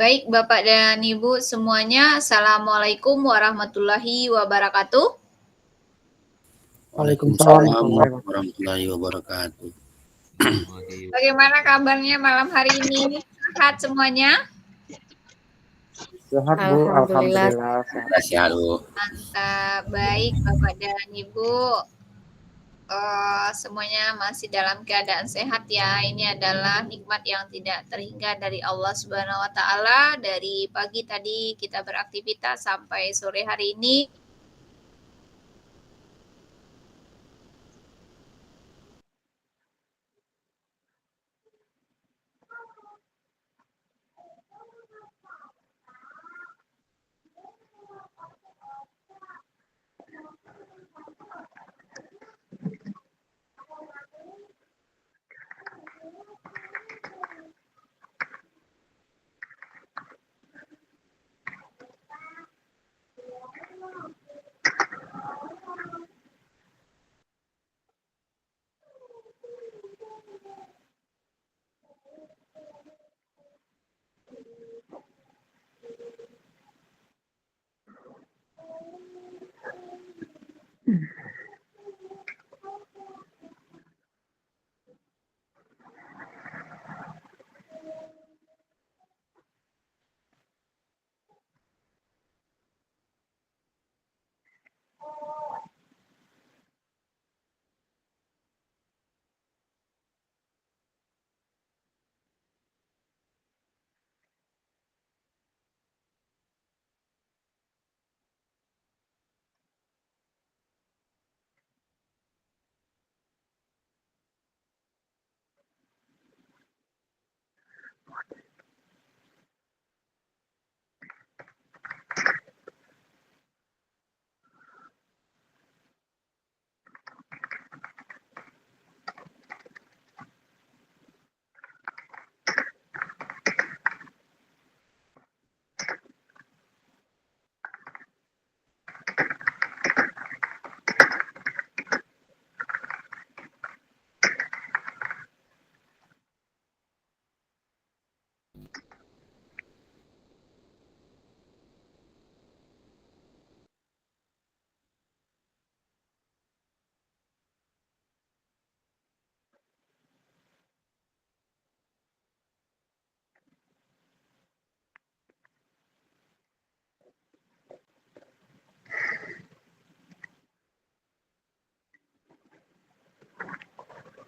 Baik, Bapak dan Ibu semuanya, Assalamualaikum warahmatullahi wabarakatuh. Waalaikumsalam warahmatullahi wabarakatuh. Bagaimana kabarnya malam hari ini? Sehat semuanya? Sehat, Bu. Alhamdulillah. Sehat, Bu. Mantap, baik Bapak dan Ibu. Semuanya masih dalam keadaan sehat ya. Ini adalah nikmat yang tidak terhingga dari Allah Subhanahu wa taala. Dari pagi tadi kita beraktivitas sampai sore hari ini.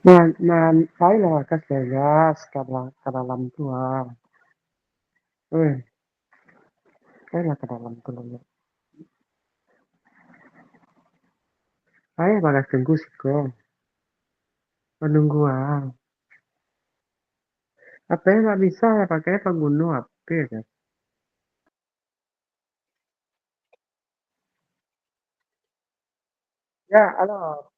Sai lah gas ke dalam tua. Sai lah ke dalam tuh. Saya bagas tunggu sih kok. Menungguan. Apa yang nggak bisa ya pakai pengguna HP kan? Ya, halo.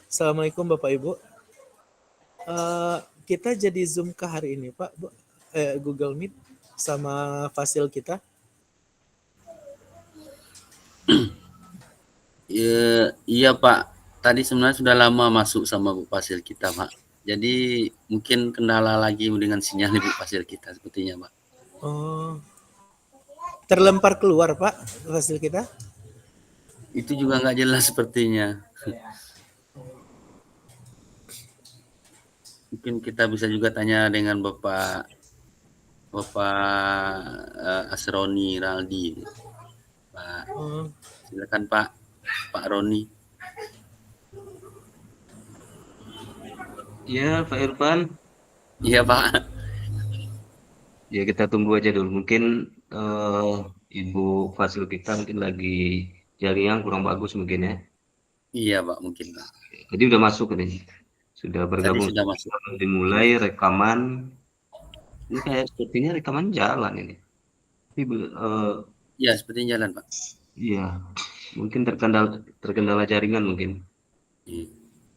Assalamualaikum Bapak Ibu. Kita jadi Zoom ke hari ini Pak, Google Meet sama fasil kita. Iya Pak, tadi sebenarnya sudah lama masuk sama Bu Fasil kita Pak. Jadi mungkin kendala lagi dengan sinyal Bu Fasil kita sepertinya Pak. Oh, terlempar keluar Pak fasil kita? Itu juga nggak jelas sepertinya. Mungkin kita bisa juga tanya dengan Bapak Asroni Raldi. Pak, silakan Pak Roni. Iya, Pak Irfan. Iya Pak. Ya kita tunggu aja dulu. Mungkin Ibu Fasil kita mungkin lagi jaringan kurang bagus mungkin ya. Iya Pak, mungkin Pak. Tadi udah masuk nih. Sudah bergabung. Tadi sudah masuk. Dimulai rekaman. Ini kayak sepertinya rekaman jalan ini. Tapi iya, sepertinya jalan Pak. Iya, mungkin terkendala jaringan mungkin. Iya.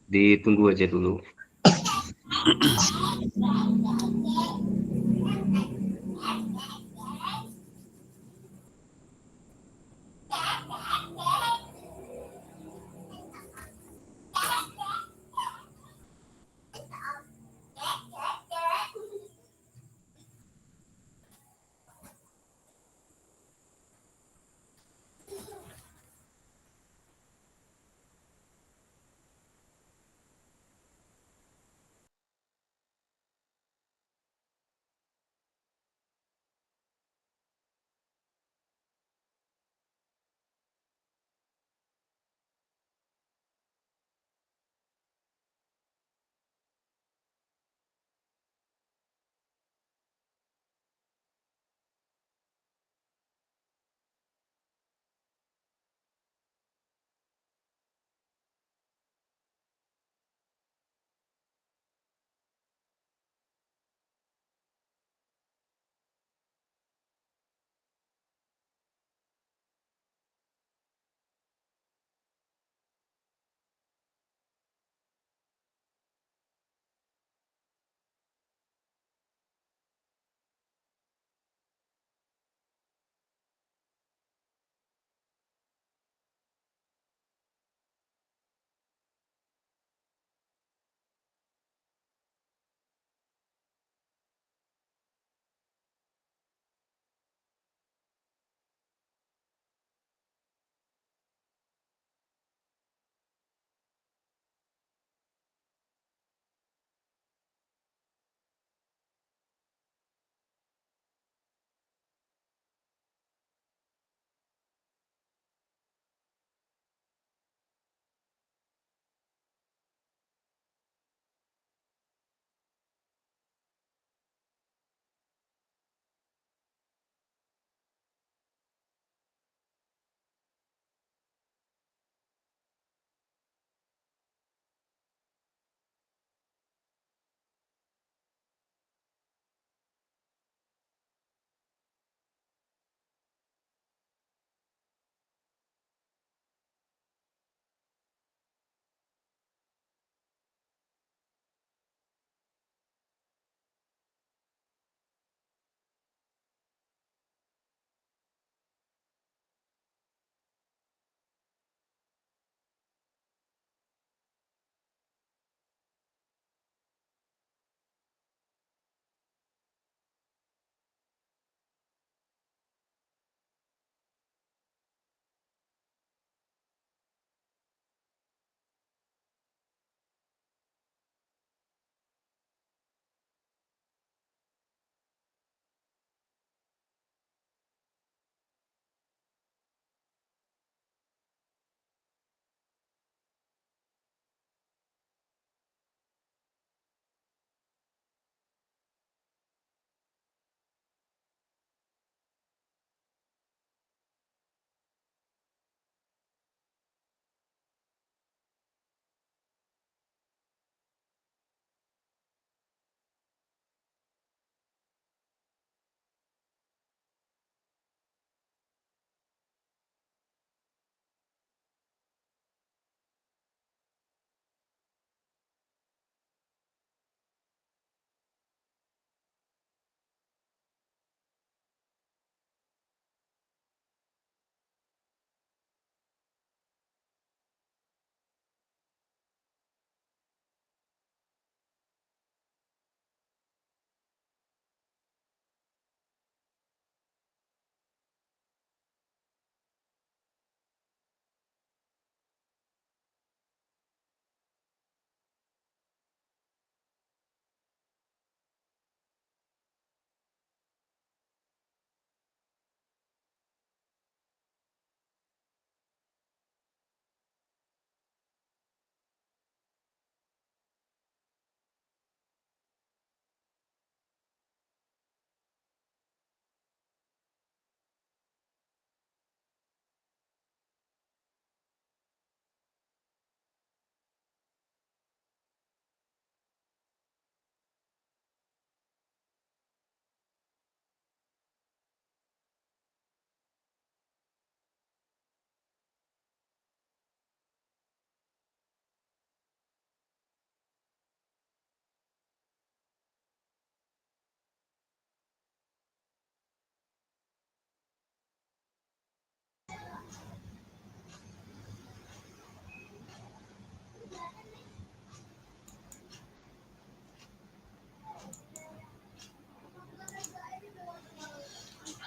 Ditunggu aja dulu.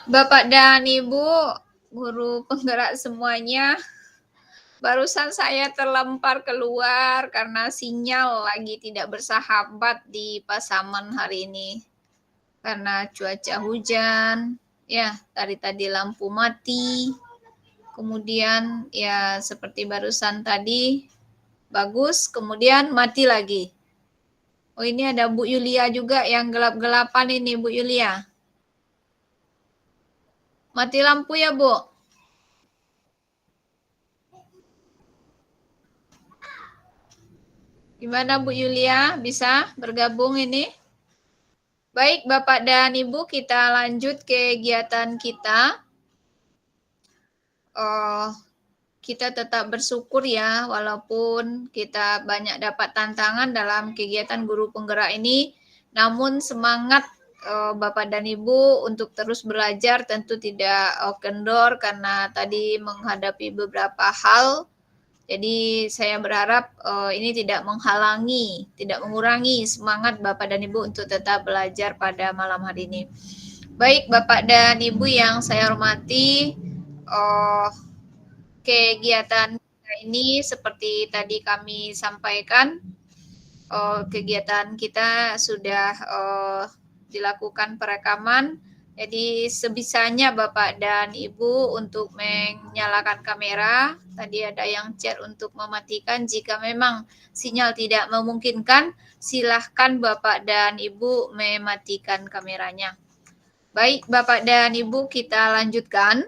Bapak dan Ibu, guru penggerak semuanya, barusan saya terlempar keluar karena sinyal lagi tidak bersahabat di Pasaman hari ini. Karena cuaca hujan, ya tadi lampu mati, kemudian ya seperti barusan tadi, bagus, kemudian mati lagi. Oh ini ada Bu Yulia juga yang gelap-gelapan ini Bu Yulia. Mati lampu ya Bu? Gimana Bu Yulia, bisa bergabung ini? Baik Bapak dan Ibu, kita lanjut kegiatan kita. Kita tetap bersyukur ya, walaupun kita banyak dapat tantangan dalam kegiatan guru penggerak ini, namun semangat Bapak dan Ibu untuk terus belajar tentu tidak kendor karena tadi menghadapi beberapa hal. Jadi saya berharap ini tidak menghalangi, tidak mengurangi semangat Bapak dan Ibu untuk tetap belajar pada malam hari ini. Baik Bapak dan Ibu yang saya hormati, kegiatan ini seperti tadi kami sampaikan, kegiatan kita sudah dilakukan perekaman. Jadi sebisanya Bapak dan Ibu untuk menyalakan kamera. Tadi ada yang chat untuk mematikan. Jika memang sinyal tidak memungkinkan, silahkan Bapak dan Ibu mematikan kameranya. Baik Bapak dan Ibu, kita lanjutkan.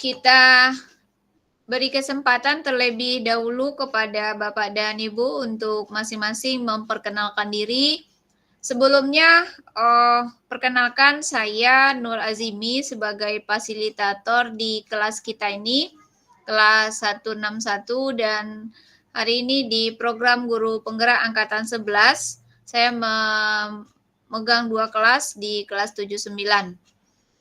Kita beri kesempatan terlebih dahulu kepada Bapak dan Ibu untuk masing-masing memperkenalkan diri. Sebelumnya, perkenalkan saya Nur Azimi sebagai fasilitator di kelas kita ini, kelas 161, dan hari ini di program Guru Penggerak Angkatan 11, saya memegang 2 kelas di kelas 79.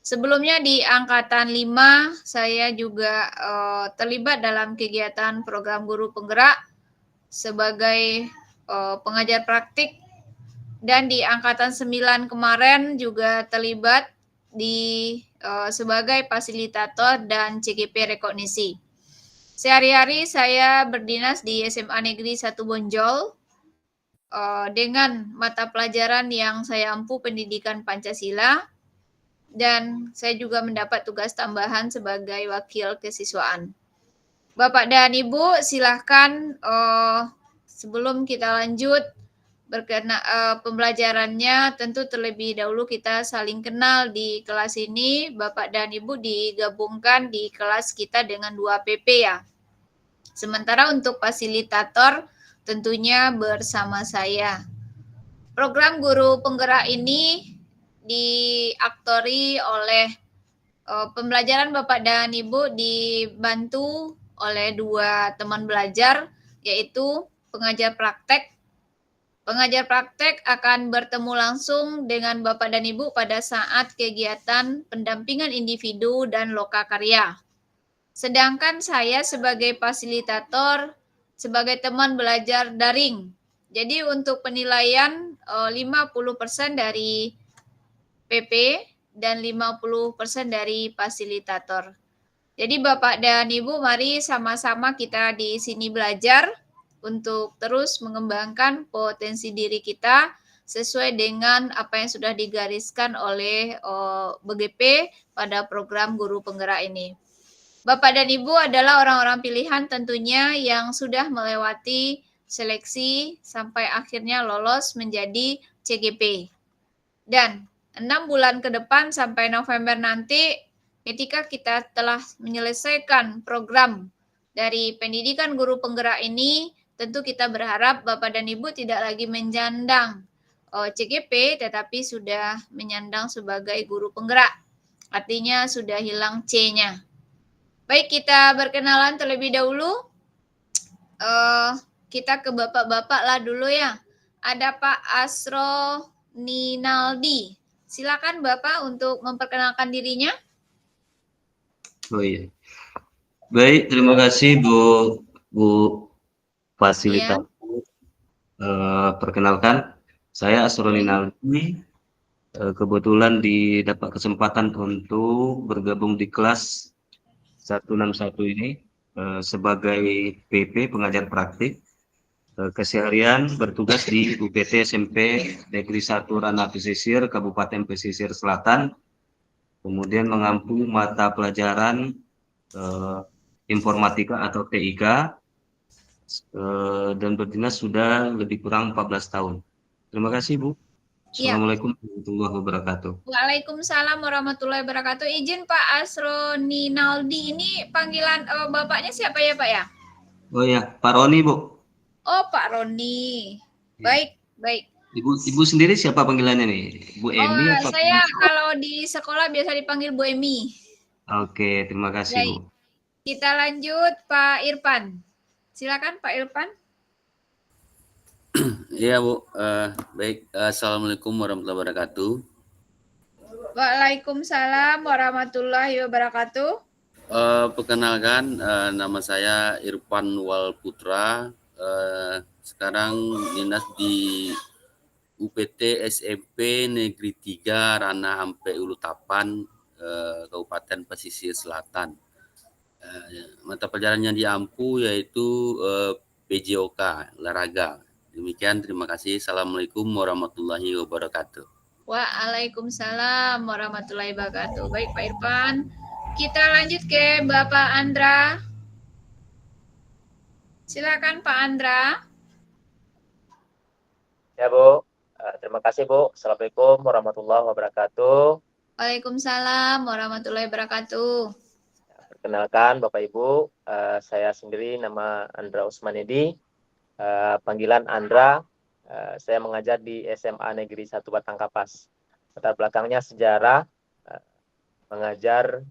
Sebelumnya di Angkatan 5, saya juga terlibat dalam kegiatan program Guru Penggerak sebagai pengajar praktik. Dan di Angkatan 9 kemarin juga terlibat sebagai fasilitator dan CGP rekognisi. Sehari-hari saya berdinas di SMA Negeri 1 Bonjol dengan mata pelajaran yang saya ampu pendidikan Pancasila, dan saya juga mendapat tugas tambahan sebagai wakil kesiswaan. Bapak dan Ibu, silahkan sebelum kita lanjut pembelajarannya, tentu terlebih dahulu kita saling kenal di kelas ini. Bapak dan Ibu digabungkan di kelas kita dengan 2 PP ya. Sementara untuk fasilitator tentunya bersama saya. Program Guru Penggerak ini diaktori oleh pembelajaran Bapak dan Ibu dibantu oleh 2 teman belajar, yaitu pengajar praktek. Pengajar praktek akan bertemu langsung dengan Bapak dan Ibu pada saat kegiatan pendampingan individu dan lokakarya. Sedangkan saya sebagai fasilitator, sebagai teman belajar daring. Jadi untuk penilaian 50% dari PP dan 50% dari fasilitator. Jadi Bapak dan Ibu, mari sama-sama kita di sini belajar untuk terus mengembangkan potensi diri kita sesuai dengan apa yang sudah digariskan oleh BGP pada program Guru Penggerak ini. Bapak dan Ibu adalah orang-orang pilihan tentunya yang sudah melewati seleksi sampai akhirnya lolos menjadi CGP. Dan 6 bulan ke depan sampai November nanti, ketika kita telah menyelesaikan program dari pendidikan guru penggerak ini, tentu kita berharap Bapak dan Ibu tidak lagi menyandang CGP, tetapi sudah menyandang sebagai guru penggerak. Artinya sudah hilang C-nya. Baik, kita berkenalan terlebih dahulu. Kita ke bapak-bapak lah dulu ya. Ada Pak Asro Ninaldi. Silakan Bapak untuk memperkenalkan dirinya. Oh iya. Baik, terima kasih Bu Fasilitator. Perkenalkan, saya Asroni Naldi. Kebetulan didapat kesempatan untuk bergabung di kelas 161 ini sebagai PP pengajar praktik. Keseharian bertugas di UPT SMP Negeri 1 Ranah Pesisir Kabupaten Pesisir Selatan. Kemudian mengampu mata pelajaran informatika atau TIK dan berdinas sudah lebih kurang 14 tahun. Terima kasih Bu. Iya. Assalamualaikum warahmatullahi wabarakatuh. Waalaikumsalam warahmatullahi wabarakatuh. Izin Pak Asro Ninaldi, ini panggilan bapaknya siapa ya Pak ya? Oh ya, Pak Roni Bu. Oh Pak Roni. Baik, baik. Ibu sendiri siapa panggilannya nih? Bu Emi Oh, apa? saya kalau di sekolah biasa dipanggil Bu Emi. Oke, terima kasih Baik. Bu. Kita lanjut Pak Irfan. Silakan Pak Irfan. Iya Bu, baik. Assalamualaikum warahmatullahi wabarakatuh. Waalaikumsalam warahmatullahi wabarakatuh. Perkenalkan, nama saya Irfan Walputra. Sekarang dinas di UPT SMP Negeri 3 Ranah Ampe Ulutapan, Kabupaten Pesisir Selatan. Mata pelajaran yang diampu yaitu PJOK, olahraga. Demikian, terima kasih. Assalamualaikum warahmatullahi wabarakatuh. Waalaikumsalam warahmatullahi wabarakatuh. Baik Pak Irfan. Kita lanjut ke Bapak Andra. Silakan Pak Andra. Ya Bu, terima kasih Bu. Assalamualaikum warahmatullahi wabarakatuh. Waalaikumsalam warahmatullahi wabarakatuh. Perkenalkan Bapak Ibu, saya sendiri nama Andra Usmanidi, panggilan Andra. Saya mengajar di SMA Negeri 1 Batang Kapas. Latar belakangnya sejarah, mengajar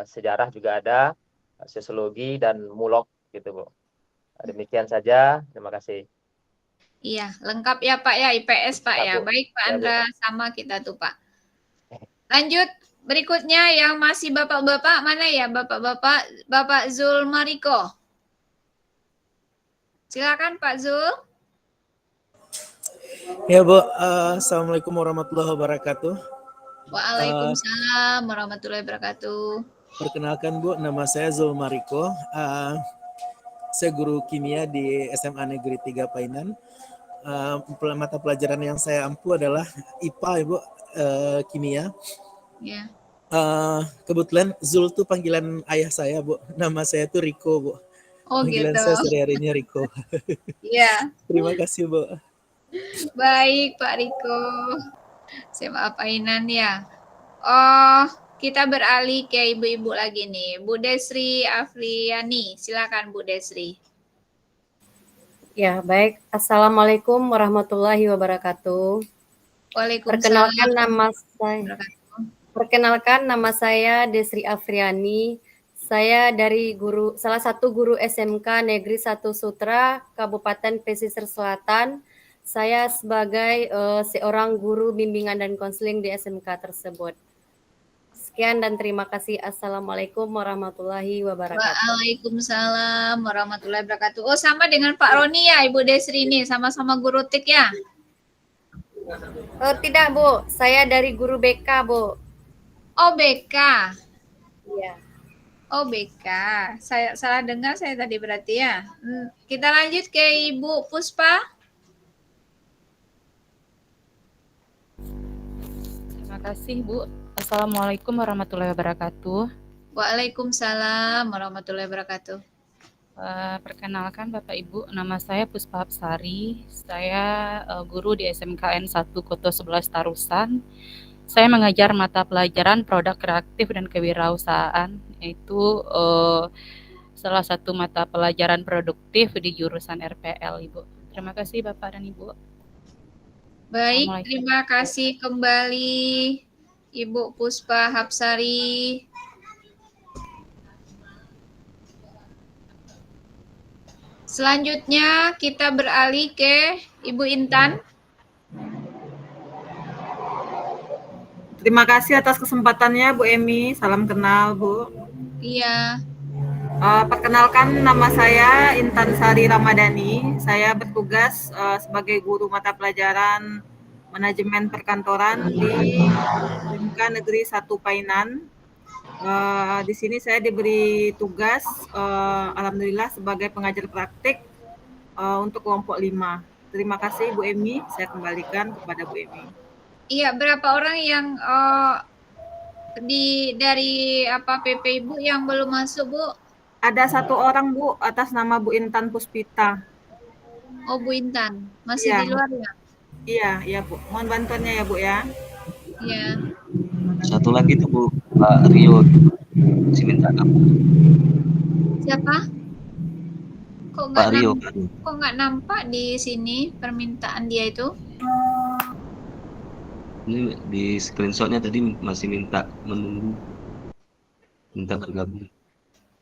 sejarah juga ada, sosiologi dan mulok gitu Bu. Demikian saja, terima kasih. Iya, lengkap ya Pak ya, IPS Pak ya. Baik Pak Andra, sama kita tuh Pak. Lanjut, berikutnya yang masih bapak-bapak, mana ya bapak-bapak? Bapak Zul Mariko. Silakan Pak Zul. Ya Bu, Assalamualaikum warahmatullahi wabarakatuh. Waalaikumsalam warahmatullahi wabarakatuh. Perkenalkan Bu, nama saya Zul Mariko. Saya guru kimia di SMA Negeri 3 Painan. Mata pelajaran yang saya ampu adalah IPA Ibu, kimia. Ya. Kebetulan Zul tuh panggilan ayah saya Bu. Nama saya tuh Riko Bu. Oh Panggilan gitu. saya sehari-harinya Riko. Iya. Terima kasih Bu. Baik Pak Riko. SMA Painan ya. Oh, kita beralih ke ibu-ibu lagi nih. Bu Desri Afriani. Silakan Bu Desri. Ya, baik. Assalamualaikum warahmatullahi wabarakatuh. Waalaikumsalam. Perkenalkan nama saya Desri Afriani. Saya dari salah satu guru SMK Negeri 1 Sutra, Kabupaten Pesisir Selatan. Saya sebagai seorang guru bimbingan dan konseling di SMK tersebut. Sekian dan terima kasih. Assalamualaikum warahmatullahi wabarakatuh. Waalaikumsalam warahmatullahi wabarakatuh. Oh, sama dengan Pak Roni ya, Ibu Desri ini, sama-sama guru TIK ya? Oh, tidak Bu, saya dari guru BK Bu. Oh, BK. Iya. Oh, BK. Saya salah dengar saya tadi berarti ya. Kita lanjut ke Ibu Puspa. Terima kasih Bu. Assalamualaikum warahmatullahi wabarakatuh. Waalaikumsalam warahmatullahi wabarakatuh. Perkenalkan Bapak Ibu, nama saya Puspa Hapsari. Saya guru di SMKN 1 Koto 11 Tarusan. Saya mengajar mata pelajaran produk kreatif dan kewirausahaan, yaitu salah satu mata pelajaran produktif di jurusan RPL Ibu. Terima kasih Bapak dan Ibu. Baik, terima kasih kembali Ibu Puspa Hapsari. Selanjutnya kita beralih ke Ibu Intan. Terima kasih atas kesempatannya Bu Emi. Salam kenal Bu. Iya. Perkenalkan, nama saya Intan Sari Ramadhani. Saya bertugas sebagai guru mata pelajaran Manajemen Perkantoran di SMK Negeri 1 Painan. Di sini saya diberi tugas, alhamdulillah, sebagai pengajar praktik untuk kelompok 5. Terima kasih Bu Emi. Saya kembalikan kepada Bu Emi. Iya, berapa orang yang dari PP Ibu yang belum masuk, Bu? Ada 1 orang Bu, atas nama Bu Intan Puspita. Oh, Bu Intan, masih Iya. di luar ya? Iya Bu. Mohon bantuannya ya Bu ya. Iya. Satu lagi tuh Bu, Pak Rio masih minta gabung. Siapa? Kok Pak Rio. nggak nampak di sini permintaan dia itu? Ini di screenshotnya tadi masih minta menunggu, minta bergabung.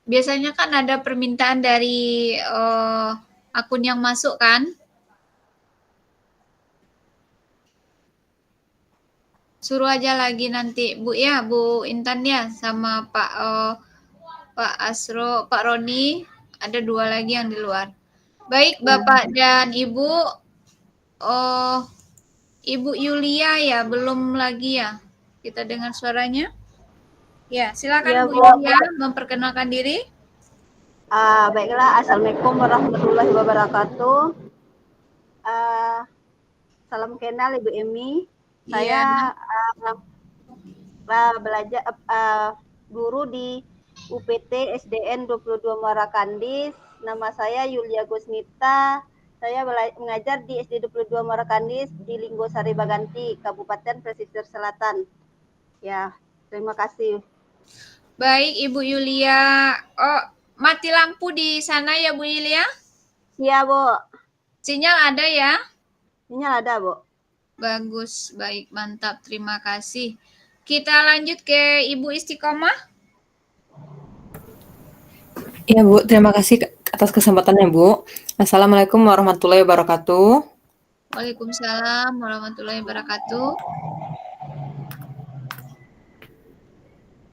Biasanya kan ada permintaan dari akun yang masuk kan? Suruh aja lagi nanti Bu ya, Bu Intan ya, sama Pak Asro, Pak Roni, ada 2 lagi yang di luar. Baik Bapak dan Ibu, Ibu Yulia ya, belum lagi ya? Kita dengar suaranya. Ya, silakan Ya, Bu Yulia memperkenalkan diri. Baiklah, Assalamualaikum warahmatullahi wabarakatuh. Salam kenal Ibu Emi. Saya belajar guru di UPT SDN 22 Muara Kandis. Nama saya Yulia Gusnita. Saya mengajar di SD 22 Muara Kandis di Linggosari Baganti, Kabupaten Pesisir Selatan. Ya, terima kasih. Baik Ibu Yulia. Oh, mati lampu di sana ya Bu Yulia? Iya Bu. Sinyal ada ya? Sinyal ada Bu. Bagus, baik, mantap, terima kasih. Kita lanjut ke Ibu Istiqomah. Ya Bu, terima kasih atas kesempatannya Bu. Assalamualaikum warahmatullahi wabarakatuh. Waalaikumsalam warahmatullahi wabarakatuh.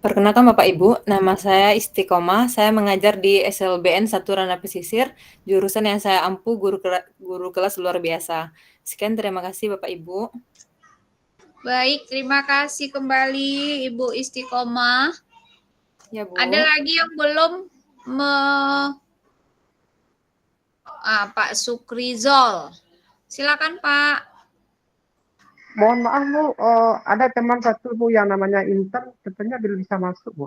Perkenalkan Bapak Ibu, nama saya Istiqomah. Saya mengajar di SLBN 1 Ranah Pesisir, jurusan yang saya ampu guru kelas luar biasa. Sekian, terima kasih Bapak Ibu. Baik, terima kasih kembali Ibu Istiqomah. Ya Bu. Ada lagi yang belum Pak Sukrizol. Silakan Pak. Mohon maaf Bu, ada teman satu Bu yang namanya Intan, katanya belum bisa masuk Bu.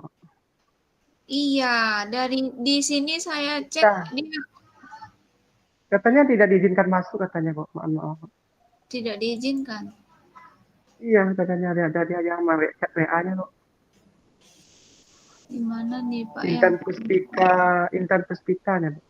Iya, di sini saya cek dia katanya tidak diizinkan masuk katanya Bu, maaf. Tidak diizinkan. Iya, katanya ada dia yang chat WA-nya Bu. Di mana nih Pak Intan Puspita nya Bu.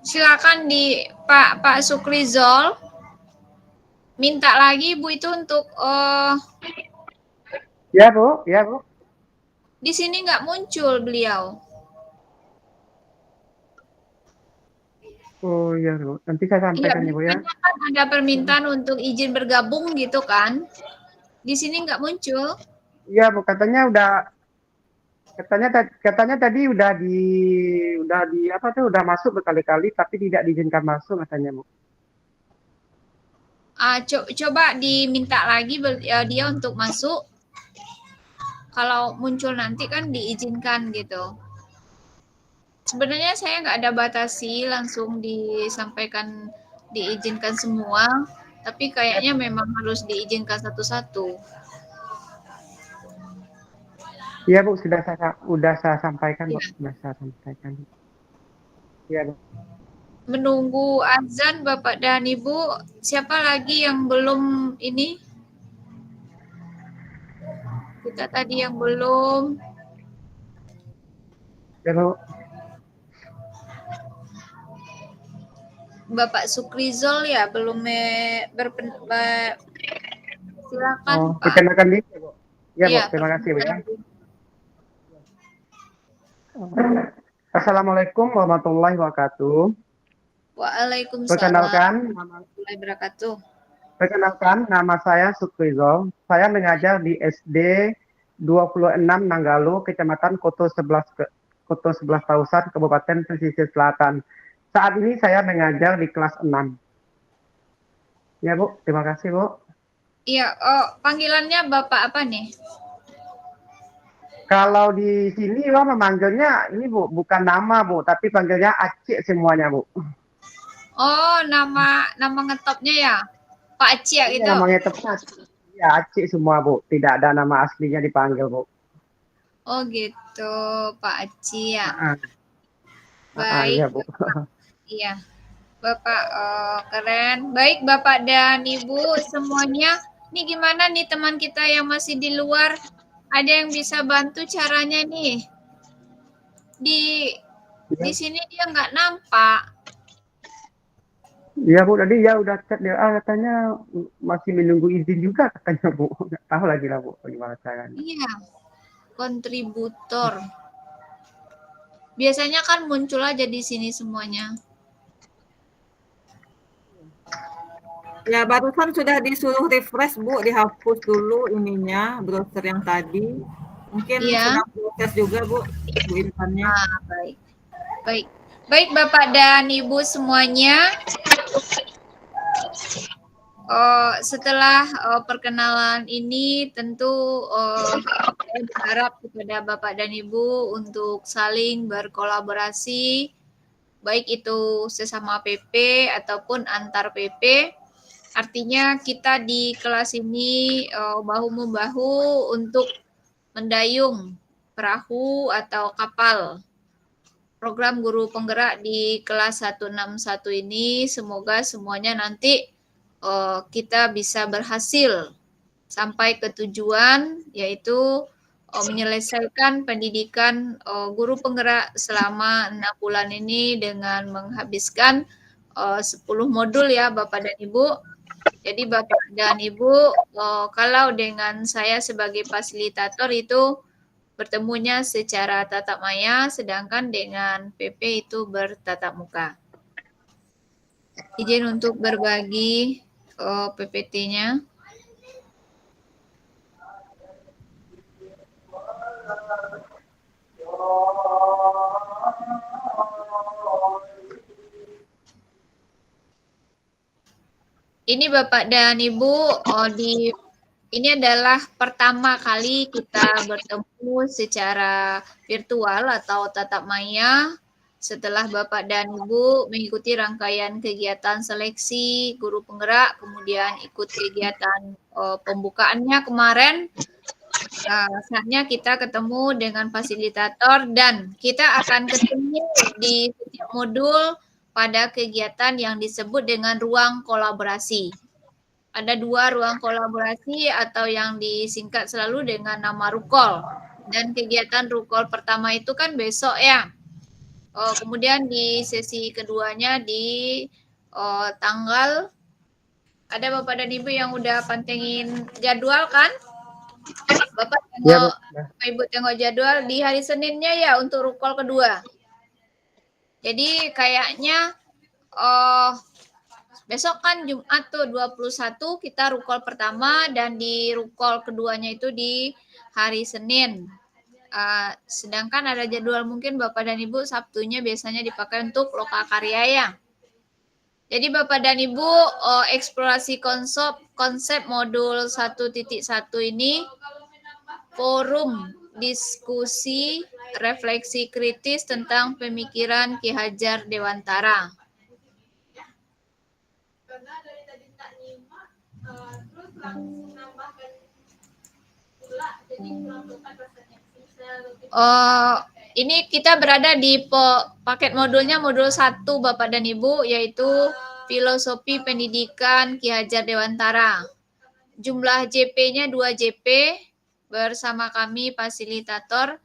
Silakan di Pak Sukrizol. Minta lagi Bu itu untuk Ya Bu, ya Bu. Di sini nggak muncul beliau. Oh iya Bu, nanti saya sampaikan ya Bu ya. Kan ada permintaan untuk izin bergabung gitu kan? Di sini nggak muncul. Iya Bu, katanya tadi udah masuk berkali-kali tapi tidak diizinkan masuk katanya Bu. Coba diminta lagi dia untuk masuk. Kalau muncul nanti kan diizinkan gitu. Sebenarnya saya nggak ada batasi, langsung disampaikan diizinkan semua, tapi kayaknya memang harus diizinkan satu-satu. Iya Bu, udah saya sampaikan Bu, Ya. sudah saya sampaikan. Iya Bu. Menunggu azan Bapak dan Ibu, siapa lagi yang belum ini? Kita tadi yang belum. Ya Bu. Bapak Sukrizol ya belum silakan Oh, Pak. perkenalkan diri ya Bu. Iya Bu, Iya, terima kasih Bu ya. perkenalkan diri. Assalamualaikum warahmatullahi wabarakatuh. Waalaikumsalam Perkenalkan, warahmatullahi wabarakatuh. nama saya Sukrizol. Saya mengajar di SD 26 Nanggalo, Kecamatan Koto 11 Tausan, Kabupaten Pesisir Selatan. Saat ini saya mengajar di kelas 6. Ya Bu, terima kasih Bu. Iya, panggilannya Bapak apa nih? Kalau di sini memanggilnya ini Bu, bukan nama Bu, tapi panggilnya Acik semuanya Bu. Oh, nama ngetopnya ya? Pak Acia Ini gitu. namanya tepat. Ya, Acik semua Bu, tidak ada nama aslinya dipanggil Bu. Oh gitu, Pak Acia. Baik. Iya Bu. Iya, Bapak keren. Baik Bapak dan Ibu semuanya. Nih gimana nih teman kita yang masih di luar? Ada yang bisa bantu caranya nih? Di sini dia nggak nampak. Iya Bu, tadi ya udah chat dia, katanya masih menunggu izin juga katanya Bu. Nggak tahu lagi lah Bu, gimana caranya. Iya, kontributor. Biasanya kan muncul aja di sini semuanya. Ya, barusan sudah disuruh refresh Bu, dihapus dulu ininya, browser yang tadi. Mungkin sedang proses juga Bu Intannya. Baik. Baik. Baik Bapak dan Ibu semuanya. Setelah perkenalan ini tentu saya berharap kepada Bapak dan Ibu untuk saling berkolaborasi, baik itu sesama PP ataupun antar PP. Artinya kita di kelas ini bahu-membahu untuk mendayung perahu atau kapal program guru penggerak di kelas 161 ini. Semoga semuanya nanti kita bisa berhasil sampai ke tujuan, yaitu menyelesaikan pendidikan guru penggerak selama 6 bulan ini dengan menghabiskan 10 modul ya Bapak dan Ibu. Jadi Bapak dan Ibu, kalau dengan saya sebagai fasilitator itu bertemunya secara tatap maya, sedangkan dengan PP itu bertatap muka. Izin untuk berbagi PPT-nya. Ini Bapak dan Ibu, ini adalah pertama kali kita bertemu secara virtual atau tatap maya setelah Bapak dan Ibu mengikuti rangkaian kegiatan seleksi guru penggerak, kemudian ikut kegiatan pembukaannya kemarin. Saatnya kita ketemu dengan fasilitator dan kita akan ketemu di setiap modul pada kegiatan yang disebut dengan ruang kolaborasi. Ada 2 ruang kolaborasi atau yang disingkat selalu dengan nama RUKOL. Dan kegiatan RUKOL pertama itu kan besok ya. Kemudian di sesi keduanya di tanggal, ada Bapak dan Ibu yang udah pantengin jadwal kan? Bapak Ibu tengok jadwal di hari Seninnya ya untuk RUKOL kedua. Jadi kayaknya besok kan Jumat tuh 21 kita RUKOL pertama dan di RUKOL keduanya itu di hari Senin. Sedangkan ada jadwal mungkin Bapak dan Ibu Sabtunya biasanya dipakai untuk lokakarya ya. Jadi Bapak dan Ibu eksplorasi konsep modul 1.1 ini forum diskusi refleksi kritis tentang pemikiran Ki Hajar Dewantara. Karena dari tadi tak nyimak, terus langsung nambahkan pula Ini kita berada di paket modulnya modul 1 Bapak dan Ibu, yaitu Filosofi Pendidikan Ki Hajar Dewantara. Jumlah JP-nya 2 JP, bersama kami fasilitator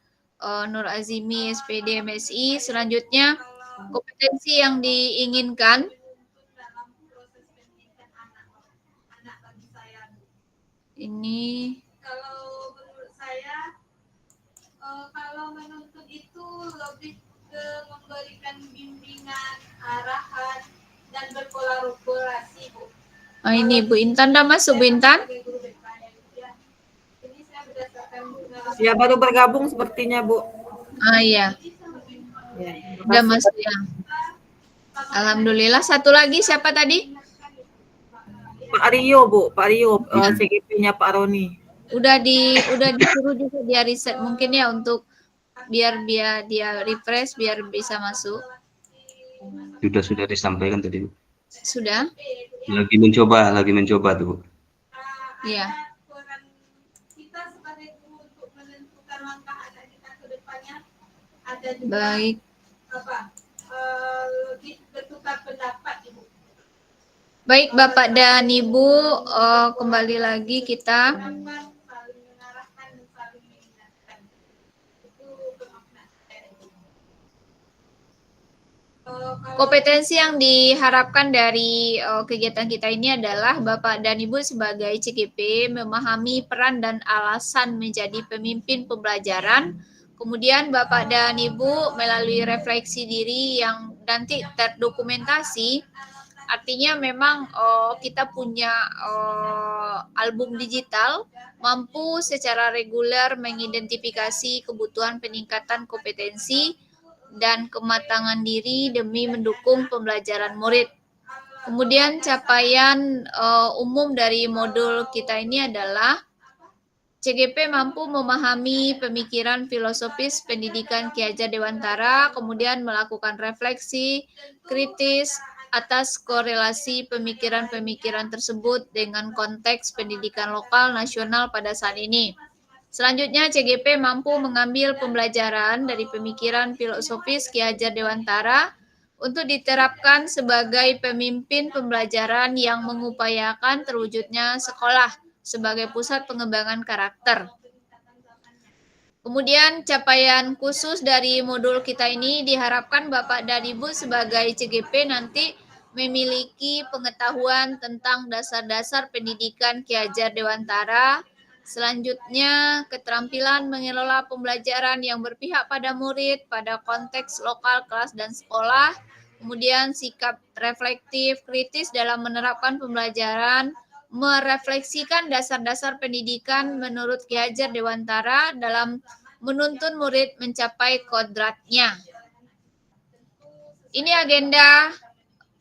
Nur Azimi SPD MSI. Selanjutnya kompetensi yang diinginkan. Ini kalau menurut saya kalau menuntut itu lebih ke memberikan bimbingan, arahan, dan berkolaborasi, Bu. Ini Bu Intan dah masuk, Bu Intan. Ya, baru bergabung sepertinya, Bu. Iya. Ya, Udah masuk ya. Alhamdulillah. Satu lagi siapa tadi? Pak Rio, Bu. Pak Rio, CGP-nya Pak Roni. Udah disuruh juga dia riset mungkin ya, untuk biar dia refresh biar bisa masuk. Sudah disampaikan tadi. Sudah? Lagi mencoba tuh, Bu. Iya. Kita sebagai guru untuk menentukan langkah anak kita ke depannya ada juga Baik. lebih bertukar pendapat, Ibu. Baik Bapak dan Ibu, kembali lagi kita. Kompetensi yang diharapkan dari kegiatan kita ini adalah Bapak dan Ibu sebagai CGP memahami peran dan alasan menjadi pemimpin pembelajaran. Kemudian Bapak dan Ibu melalui refleksi diri yang nanti terdokumentasi. Artinya memang kita punya album digital, mampu secara reguler mengidentifikasi kebutuhan peningkatan kompetensi dan kematangan diri demi mendukung pembelajaran murid. Kemudian capaian umum dari modul kita ini adalah CGP mampu memahami pemikiran filosofis pendidikan Ki Hajar Dewantara, kemudian melakukan refleksi kritis atas korelasi pemikiran-pemikiran tersebut dengan konteks pendidikan lokal nasional pada saat ini. Selanjutnya, CGP mampu mengambil pembelajaran dari pemikiran filosofis Ki Hajar Dewantara untuk diterapkan sebagai pemimpin pembelajaran yang mengupayakan terwujudnya sekolah sebagai pusat pengembangan karakter. Kemudian capaian khusus dari modul kita ini diharapkan Bapak dan Ibu sebagai CGP nanti memiliki pengetahuan tentang dasar-dasar pendidikan Ki Hajar Dewantara. Selanjutnya, keterampilan mengelola pembelajaran yang berpihak pada murid pada konteks lokal, kelas, dan sekolah. Kemudian sikap reflektif, kritis dalam menerapkan pembelajaran, merefleksikan dasar-dasar pendidikan menurut Ki Hajar Dewantara dalam menuntun murid mencapai kodratnya. Ini agenda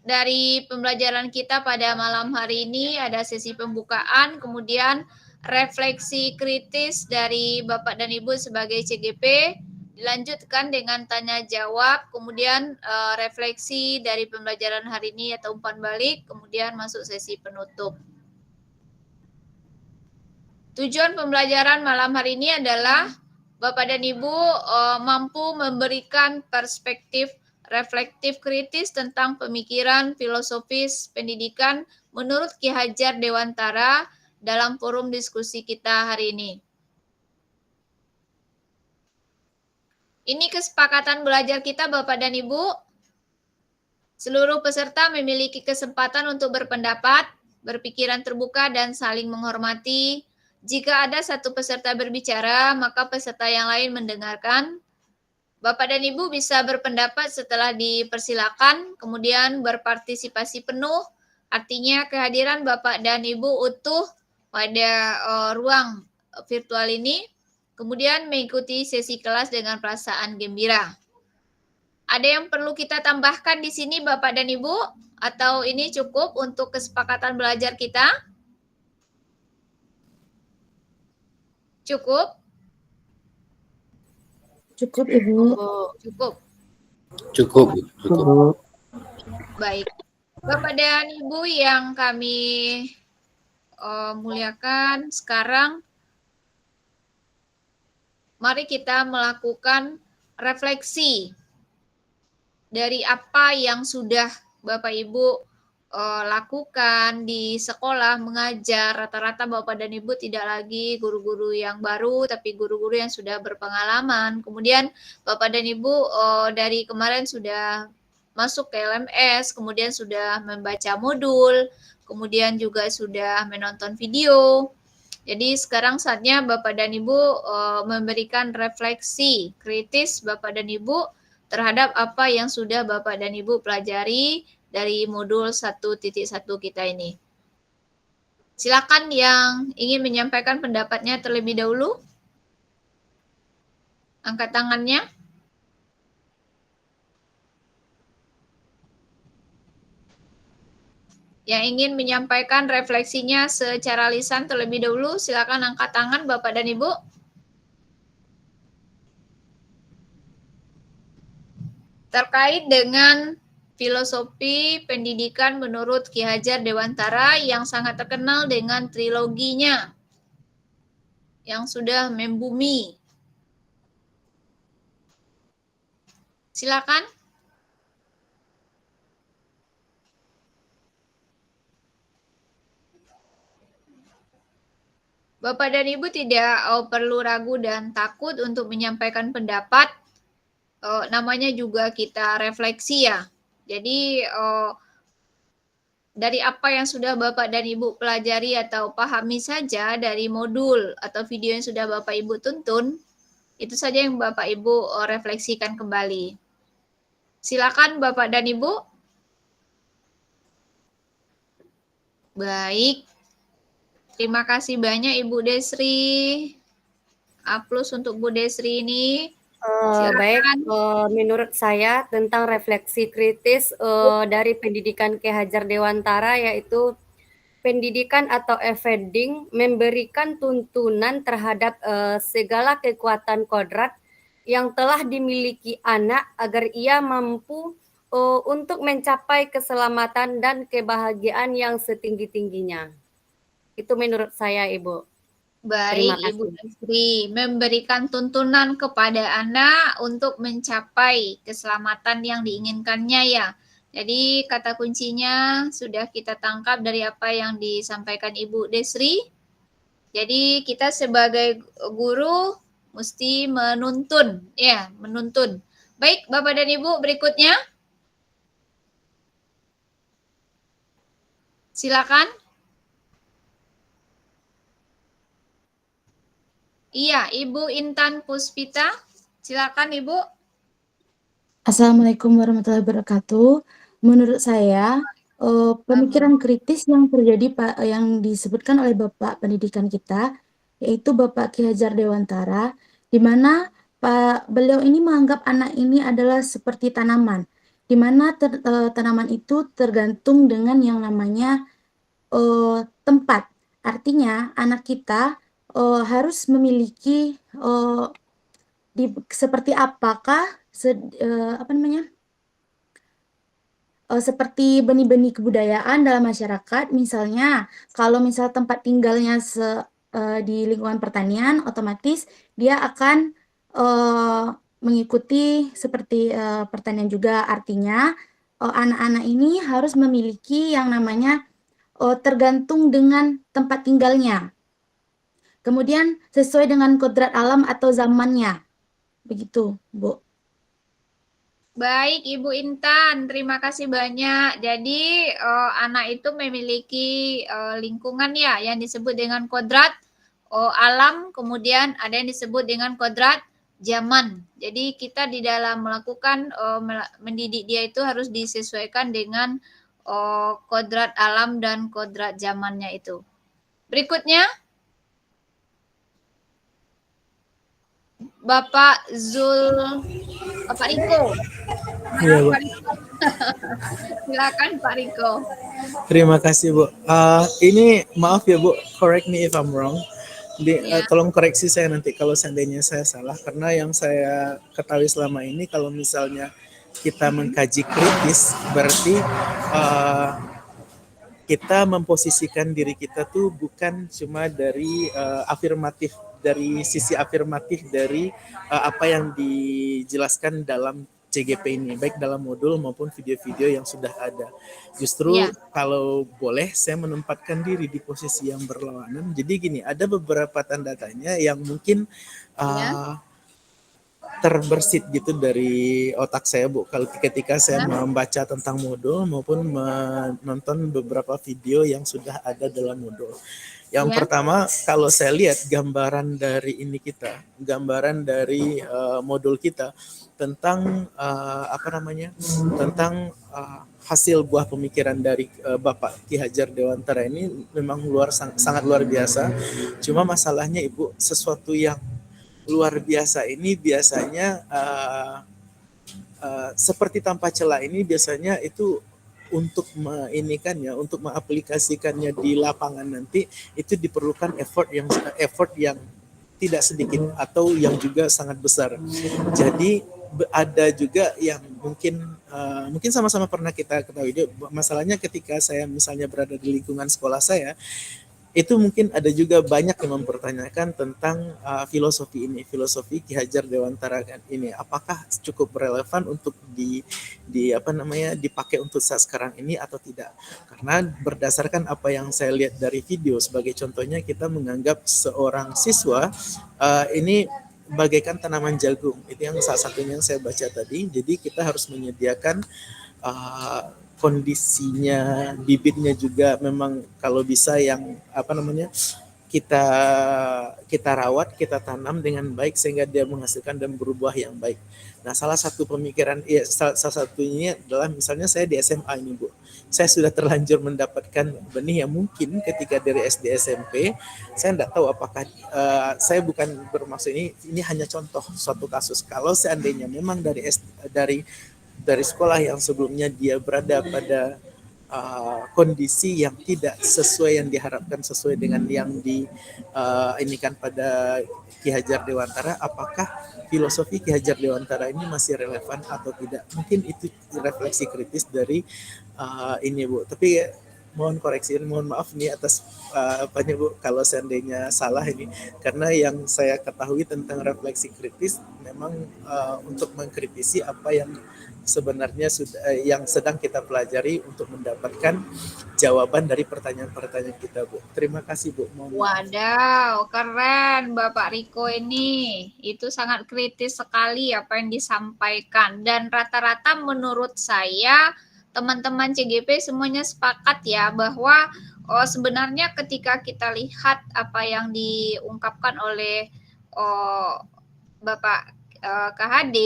dari pembelajaran kita pada malam hari ini. Ada sesi pembukaan, kemudian refleksi kritis dari Bapak dan Ibu sebagai CGP, dilanjutkan dengan tanya jawab, kemudian refleksi dari pembelajaran hari ini atau umpan balik, kemudian masuk sesi penutup. Tujuan pembelajaran malam hari ini adalah Bapak dan Ibu mampu memberikan perspektif reflektif kritis tentang pemikiran filosofis pendidikan menurut Ki Hajar Dewantara dalam forum diskusi kita hari ini. Ini kesepakatan belajar kita Bapak dan Ibu. Seluruh peserta memiliki kesempatan untuk berpendapat, berpikiran terbuka, dan saling menghormati. Jika ada satu peserta berbicara, maka peserta yang lain mendengarkan. Bapak dan Ibu bisa berpendapat setelah dipersilakan, kemudian berpartisipasi penuh, artinya kehadiran Bapak dan Ibu utuh pada ruang virtual ini, kemudian mengikuti sesi kelas dengan perasaan gembira. Ada yang perlu kita tambahkan di sini Bapak dan Ibu? Atau ini cukup untuk kesepakatan belajar kita? Cukup? Cukup, Ibu. Cukup. Cukup. Baik. Bapak dan Ibu yang kami muliakan, sekarang mari kita melakukan refleksi dari apa yang sudah Bapak Ibu lakukan di sekolah mengajar. Rata-rata Bapak dan Ibu tidak lagi guru-guru yang baru, tapi guru-guru yang sudah berpengalaman. Kemudian Bapak dan Ibu dari kemarin sudah masuk ke LMS, kemudian sudah membaca modul, kemudian juga sudah menonton video. Jadi sekarang saatnya Bapak dan Ibu memberikan refleksi kritis Bapak dan Ibu terhadap apa yang sudah Bapak dan Ibu pelajari dari modul 1.1 kita ini. Silakan yang ingin menyampaikan pendapatnya terlebih dahulu. Angkat tangannya. Yang ingin menyampaikan refleksinya secara lisan terlebih dahulu, silakan angkat tangan Bapak dan Ibu. Terkait dengan filosofi pendidikan menurut Ki Hajar Dewantara yang sangat terkenal dengan triloginya yang sudah membumi. Silakan. Bapak dan Ibu tidak perlu ragu dan takut untuk menyampaikan pendapat. Namanya juga kita refleksi ya. Jadi dari apa yang sudah Bapak dan Ibu pelajari atau pahami saja dari modul atau video yang sudah Bapak Ibu tuntun, itu saja yang Bapak Ibu refleksikan kembali. Silakan Bapak dan Ibu. Baik. Terima kasih banyak Ibu Desri. A+ untuk Bu Desri ini. Baik, menurut saya tentang refleksi kritis dari pendidikan Ki Hajar Dewantara yaitu pendidikan atau e-feeding memberikan tuntunan terhadap segala kekuatan kodrat yang telah dimiliki anak agar ia mampu untuk mencapai keselamatan dan kebahagiaan yang setinggi-tingginya. Itu menurut saya, Ibu. Baik, Ibu Desri, memberikan tuntunan kepada anak untuk mencapai keselamatan yang diinginkannya ya. Jadi kata kuncinya sudah kita tangkap dari apa yang disampaikan Ibu Desri. Jadi kita sebagai guru mesti menuntun, ya, menuntun. Baik, Bapak dan Ibu, berikutnya. Silakan. Iya, Ibu Intan Puspita. Silakan, Ibu. Assalamualaikum warahmatullahi wabarakatuh. Menurut saya, pemikiran kritis yang terjadi yang disebutkan oleh Bapak Pendidikan kita, yaitu Bapak Ki Hajar Dewantara, di mana beliau ini menganggap anak ini adalah seperti tanaman, di mana tanaman itu tergantung dengan yang namanya tempat. Artinya, anak kita harus memiliki seperti apakah seperti benih-benih kebudayaan dalam masyarakat. Misalnya kalau misal tempat tinggalnya di lingkungan pertanian, otomatis dia akan mengikuti seperti pertanian juga. Artinya anak-anak ini harus memiliki yang namanya tergantung dengan tempat tinggalnya. Kemudian sesuai dengan kodrat alam atau zamannya. Begitu, Bu. Baik, Ibu Intan. Terima kasih banyak. Jadi, anak itu memiliki lingkungan ya, yang disebut dengan kodrat alam, kemudian ada yang disebut dengan kodrat zaman. Jadi, kita di dalam melakukan mendidik dia itu harus disesuaikan dengan kodrat alam dan kodrat zamannya itu. Berikutnya. Bapak Pak Riko. Iya, Bu. Silakan Pak Riko. Terima kasih, Bu. Ini maaf ya, Bu, correct me if I'm wrong. Tolong koreksi saya nanti kalau seandainya saya salah, karena yang saya ketahui selama ini kalau misalnya kita mengkaji kritis berarti kita memposisikan diri kita tuh bukan cuma dari afirmatif, dari sisi afirmatif dari apa yang dijelaskan dalam CGP ini, baik dalam modul maupun video-video yang sudah ada. Justru kalau boleh saya menempatkan diri di posisi yang berlawanan. Jadi gini, ada beberapa tanda tanya yang mungkin terbersit gitu dari otak saya, Bu. Kalau ketika saya membaca tentang modul maupun menonton beberapa video yang sudah ada dalam modul. Yang pertama, kalau saya lihat gambaran dari ini kita, gambaran dari modul kita tentang tentang hasil buah pemikiran dari Bapak Ki Hajar Dewantara ini memang sangat luar biasa. Cuma masalahnya, Ibu, sesuatu yang luar biasa ini biasanya seperti tanpa celah ini biasanya itu untuk untuk mengaplikasikannya di lapangan nanti itu diperlukan effort yang tidak sedikit atau yang juga sangat besar. Jadi ada juga yang mungkin sama-sama pernah kita ketahui. Masalahnya ketika saya misalnya berada di lingkungan sekolah saya, itu mungkin ada juga banyak yang mempertanyakan tentang filosofi Ki Hajar Dewantara ini, apakah cukup relevan untuk dipakai untuk saat sekarang ini atau tidak? Karena berdasarkan apa yang saya lihat dari video, sebagai contohnya kita menganggap seorang siswa ini bagaikan tanaman jagung, itu yang salah satunya yang saya baca tadi. Jadi kita harus menyediakan kondisinya, bibitnya juga memang kalau bisa yang kita rawat, kita tanam dengan baik sehingga dia menghasilkan dan berbuah yang baik. Nah, salah satu pemikiran salah satunya adalah misalnya saya di SMA ini, Bu. Saya sudah terlanjur mendapatkan benih yang mungkin ketika dari SD SMP, saya tidak tahu apakah saya bukan bermaksud ini hanya contoh suatu kasus. Kalau seandainya memang dari sekolah yang sebelumnya dia berada pada kondisi yang tidak sesuai yang diharapkan, sesuai dengan yang diinikan pada Ki Hajar Dewantara, apakah filosofi Ki Hajar Dewantara ini masih relevan atau tidak? Mungkin itu refleksi kritis dari ini, Bu. Tapi mohon koreksi, mohon maaf nih atas Bu kalau seandainya salah ini, karena yang saya ketahui tentang refleksi kritis memang untuk mengkritisi apa yang sebenarnya yang sedang kita pelajari untuk mendapatkan jawaban dari pertanyaan-pertanyaan kita, Bu. Terima kasih, Bu. Wadaw, keren Bapak Riko ini. Itu sangat kritis sekali apa yang disampaikan. Dan rata-rata menurut saya teman-teman CGP semuanya sepakat ya bahwa sebenarnya ketika kita lihat apa yang diungkapkan oleh Bapak KHD,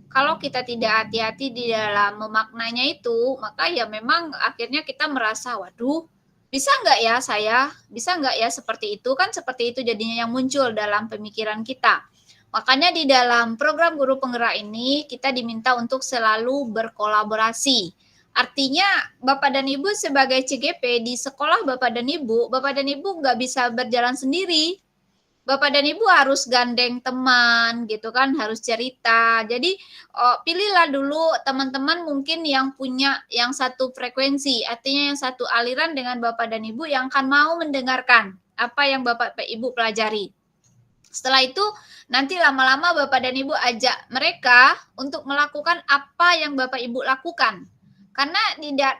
kalau kita tidak hati-hati di dalam memaknanya itu, maka ya memang akhirnya kita merasa, waduh, bisa nggak ya saya? Bisa nggak ya seperti itu? Kan seperti itu jadinya yang muncul dalam pemikiran kita. Makanya di dalam program Guru Penggerak ini, kita diminta untuk selalu berkolaborasi. Artinya Bapak dan Ibu sebagai CGP di sekolah Bapak dan Ibu nggak bisa berjalan sendiri. Bapak dan Ibu harus gandeng teman gitu kan, harus cerita. Jadi pilihlah dulu teman-teman mungkin yang punya yang satu frekuensi, artinya yang satu aliran dengan Bapak dan Ibu yang akan mau mendengarkan apa yang Bapak Ibu pelajari. Setelah itu nanti lama-lama Bapak dan Ibu ajak mereka untuk melakukan apa yang Bapak Ibu lakukan. Karena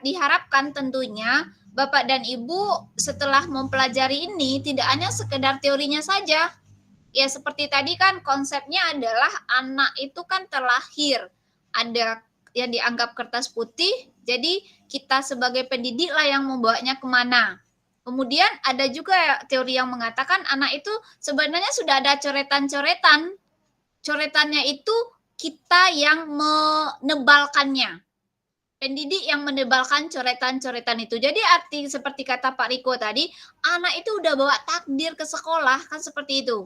diharapkan tentunya Bapak dan Ibu setelah mempelajari ini tidak hanya sekedar teorinya saja. Ya seperti tadi kan konsepnya adalah anak itu kan terlahir. Ada yang dianggap kertas putih, jadi kita sebagai pendidik lah yang membawanya kemana. Kemudian ada juga teori yang mengatakan anak itu sebenarnya sudah ada coretan-coretan. Coretannya itu kita yang menebalkannya. Pendidik yang menebalkan coretan-coretan itu. Jadi arti seperti kata Pak Riko tadi, anak itu udah bawa takdir ke sekolah, kan seperti itu.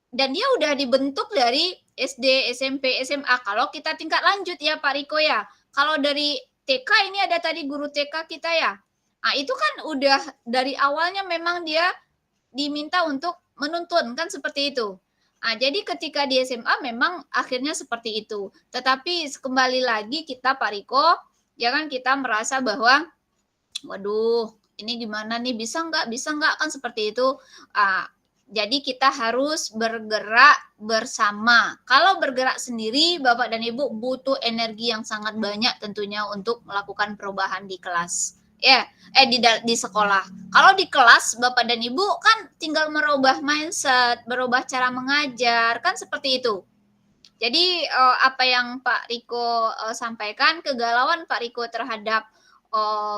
Dan dia udah dibentuk dari SD, SMP, SMA. Kalau kita tingkat lanjut ya Pak Riko ya. Kalau dari TK ini ada tadi guru TK kita ya. Nah itu kan udah dari awalnya memang dia diminta untuk menuntun, kan seperti itu. Nah, jadi ketika di SMA memang akhirnya seperti itu. Tetapi kembali lagi kita Pak Riko, ya kan kita merasa bahwa waduh ini gimana nih, bisa nggak, kan seperti itu. Jadi kita harus bergerak bersama. Kalau bergerak sendiri, Bapak dan Ibu butuh energi yang sangat banyak tentunya untuk melakukan perubahan di kelas. Di sekolah. Kalau di kelas, Bapak dan Ibu kan tinggal merubah mindset, berubah cara mengajar, kan seperti itu. Jadi apa yang Pak Riko sampaikan, kegalauan Pak Riko terhadap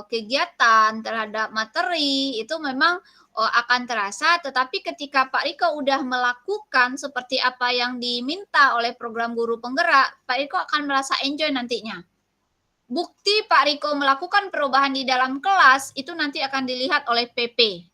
kegiatan, terhadap materi, itu memang akan terasa, tetapi ketika Pak Riko udah melakukan seperti apa yang diminta oleh program guru penggerak, Pak Riko akan merasa enjoy nantinya. Bukti Pak Riko melakukan perubahan di dalam kelas itu nanti akan dilihat oleh PP.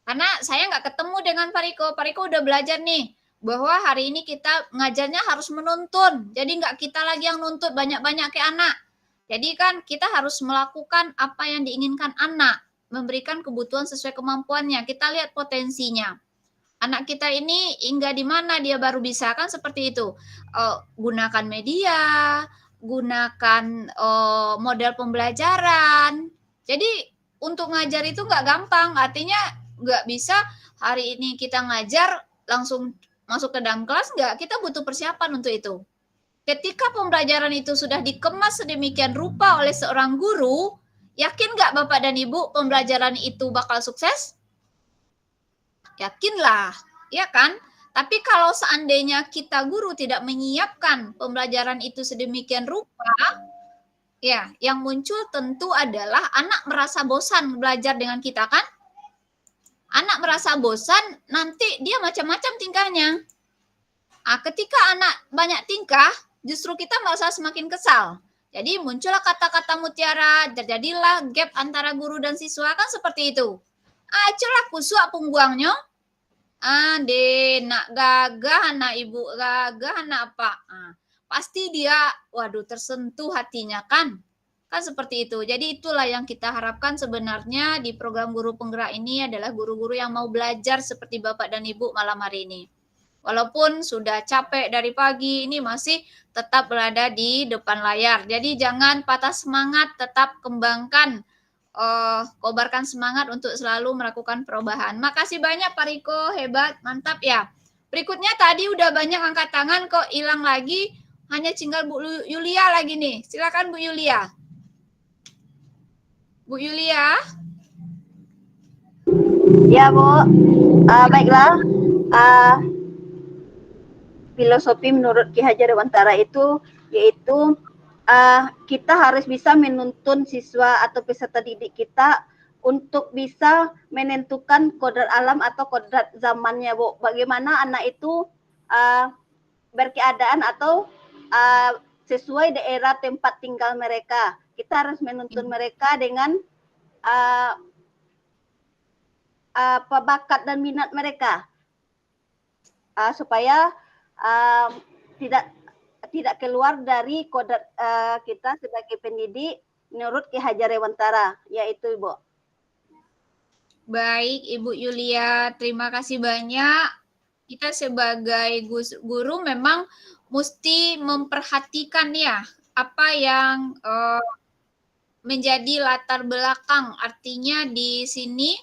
Karena saya nggak ketemu dengan Pak Riko udah belajar nih, bahwa hari ini kita ngajarnya harus menuntun, jadi nggak kita lagi yang nuntut banyak-banyak ke anak. Jadi kan kita harus melakukan apa yang diinginkan anak, memberikan kebutuhan sesuai kemampuannya. Kita lihat potensinya. Anak kita ini hingga di mana dia baru bisa, kan seperti itu. Gunakan media, gunakan model pembelajaran. Jadi untuk ngajar itu nggak gampang, artinya nggak bisa hari ini kita ngajar langsung masuk ke dalam kelas, nggak. Kita butuh persiapan untuk itu. Ketika pembelajaran itu sudah dikemas sedemikian rupa oleh seorang guru, yakin nggak Bapak dan Ibu pembelajaran itu bakal sukses? Yakinlah, ya kan? Tapi kalau seandainya kita guru tidak menyiapkan pembelajaran itu sedemikian rupa, ya, yang muncul tentu adalah anak merasa bosan belajar dengan kita, kan? Anak merasa bosan, nanti dia macam-macam tingkahnya. Ketika anak banyak tingkah, justru kita merasa semakin kesal. Jadi muncullah kata-kata mutiara, terjadilah gap antara guru dan siswa, kan seperti itu. Celah kusuk pungguangnya. Nak gagah, anak ibu gagah, anak apa? Pasti dia, waduh, tersentuh hatinya, kan? Kan seperti itu. Jadi itulah yang kita harapkan sebenarnya di program guru penggerak ini adalah guru-guru yang mau belajar seperti Bapak dan Ibu malam hari ini. Walaupun sudah capek dari pagi, ini masih tetap berada di depan layar. Jadi jangan patah semangat, tetap kembangkan, kobarkan semangat untuk selalu melakukan perubahan. Makasih banyak Pak Riko, hebat, mantap ya. Berikutnya tadi udah banyak angkat tangan, kok hilang lagi, hanya tinggal Bu Yulia lagi nih. Silakan Bu Yulia. Bu Yulia. Ya Bu, baiklah. Filosofi menurut Ki Hajar Dewantara itu yaitu kita harus bisa menuntun siswa atau peserta didik kita untuk bisa menentukan kodrat alam atau kodrat zamannya, Bu. Bagaimana anak itu berkeadaan atau sesuai daerah tempat tinggal mereka. Kita harus menuntun mereka dengan bakat dan minat mereka supaya tidak keluar dari kodrat kita sebagai pendidik menurut Ki Hajar Dewantara, yaitu Ibu. Baik Ibu Yulia, terima kasih banyak. Kita sebagai guru memang mesti memperhatikan ya apa yang menjadi latar belakang. Artinya di sini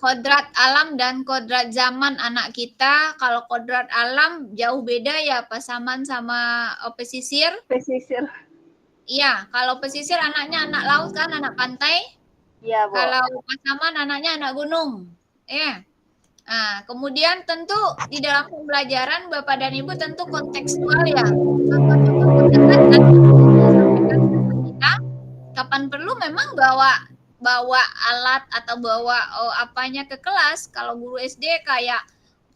kodrat alam dan kodrat zaman anak kita. Kalau kodrat alam jauh beda ya, Pasaman sama pesisir. Pesisir. Iya, kalau pesisir anaknya anak laut kan, anak pantai. Iya, Bu. Kalau Pasaman anaknya anak gunung. Ya. Nah, kemudian tentu di dalam pembelajaran Bapak dan Ibu tentu kontekstual ya. Kita kapan perlu memang bawa alat atau bawa apanya ke kelas. Kalau guru SD kayak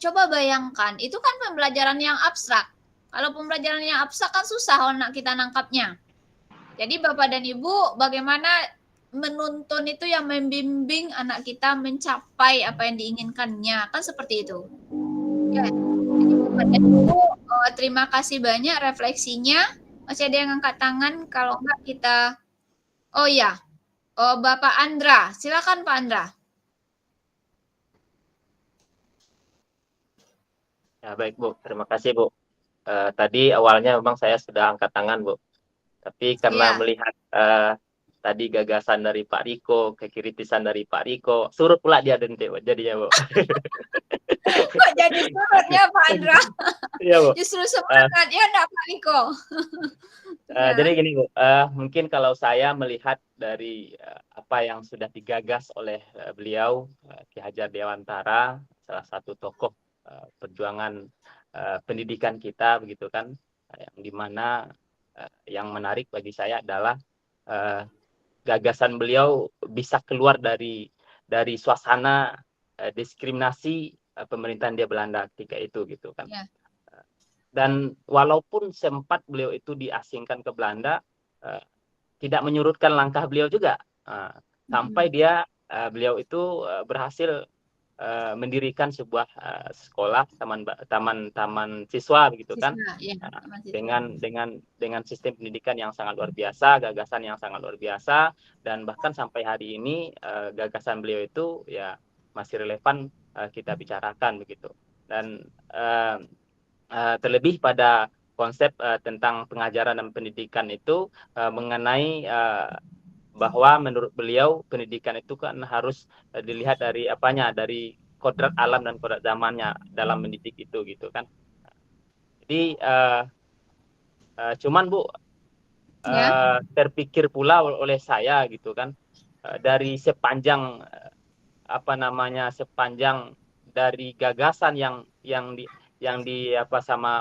coba bayangkan, itu kan pembelajaran yang abstrak. Kalau pembelajaran yang abstrak kan susah anak kita nangkapnya. Jadi Bapak dan Ibu bagaimana menuntun itu yang membimbing anak kita mencapai apa yang diinginkannya, kan seperti itu. Ya. Jadi Bapak dan Ibu terima kasih banyak refleksinya. Masih ada yang angkat tangan, kalau enggak kita Bapak Andra, silakan Pak Andra. Ya baik Bu, terima kasih Bu. Tadi awalnya memang saya sudah angkat tangan Bu, tapi karena melihat tadi gagasan dari Pak Riko, kekritisan dari Pak Riko, surut pula dia dente jadinya, Bu. Kok jadi surutnya Pak Andra? Iya, Bu. Justru semangat ya enggak Pak Riko? Ya. Jadi gini, Bu, mungkin kalau saya melihat dari apa yang sudah digagas oleh beliau, Ki Hajar Dewantara, salah satu tokoh perjuangan pendidikan kita, begitu kan, yang dimana yang menarik bagi saya adalah gagasan beliau bisa keluar dari suasana diskriminasi pemerintahan dia Belanda ketika itu, gitu kan. Ya. Dan walaupun sempat beliau itu diasingkan ke Belanda, tidak menyurutkan langkah beliau juga, sampai beliau itu berhasil mendirikan sebuah sekolah taman siswa, begitu kan, Ya, dengan sistem pendidikan yang sangat luar biasa, gagasan yang sangat luar biasa, dan bahkan sampai hari ini gagasan beliau itu ya masih relevan kita bicarakan, begitu. Dan terlebih pada konsep tentang pengajaran dan pendidikan itu mengenai bahwa menurut beliau pendidikan itu kan harus dilihat dari dari kodrat alam dan kodrat zamannya dalam mendidik itu, gitu kan. Jadi cuman, Bu, terpikir pula oleh saya, gitu kan, dari sepanjang sepanjang dari gagasan yang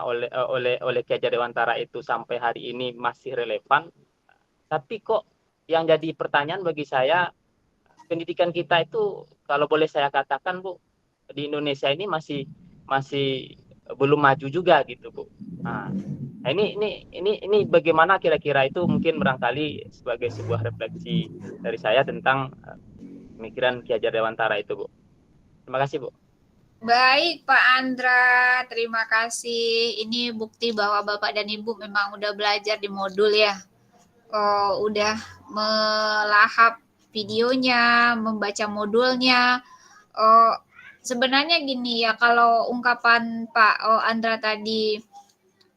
oleh Ki Hajar Dewantara itu sampai hari ini masih relevan. Tapi kok yang jadi pertanyaan bagi saya, pendidikan kita itu kalau boleh saya katakan, Bu, di Indonesia ini masih belum maju juga, gitu, Bu. Nah, ini bagaimana kira-kira itu, mungkin barangkali sebagai sebuah refleksi dari saya tentang pemikiran Ki Hajar Dewantara itu, Bu. Terima kasih, Bu. Baik Pak Andra, terima kasih. Ini bukti bahwa Bapak dan Ibu memang udah belajar di modul ya. Udah melahap videonya, membaca modulnya. Sebenarnya gini ya, kalau ungkapan Pak Andra tadi,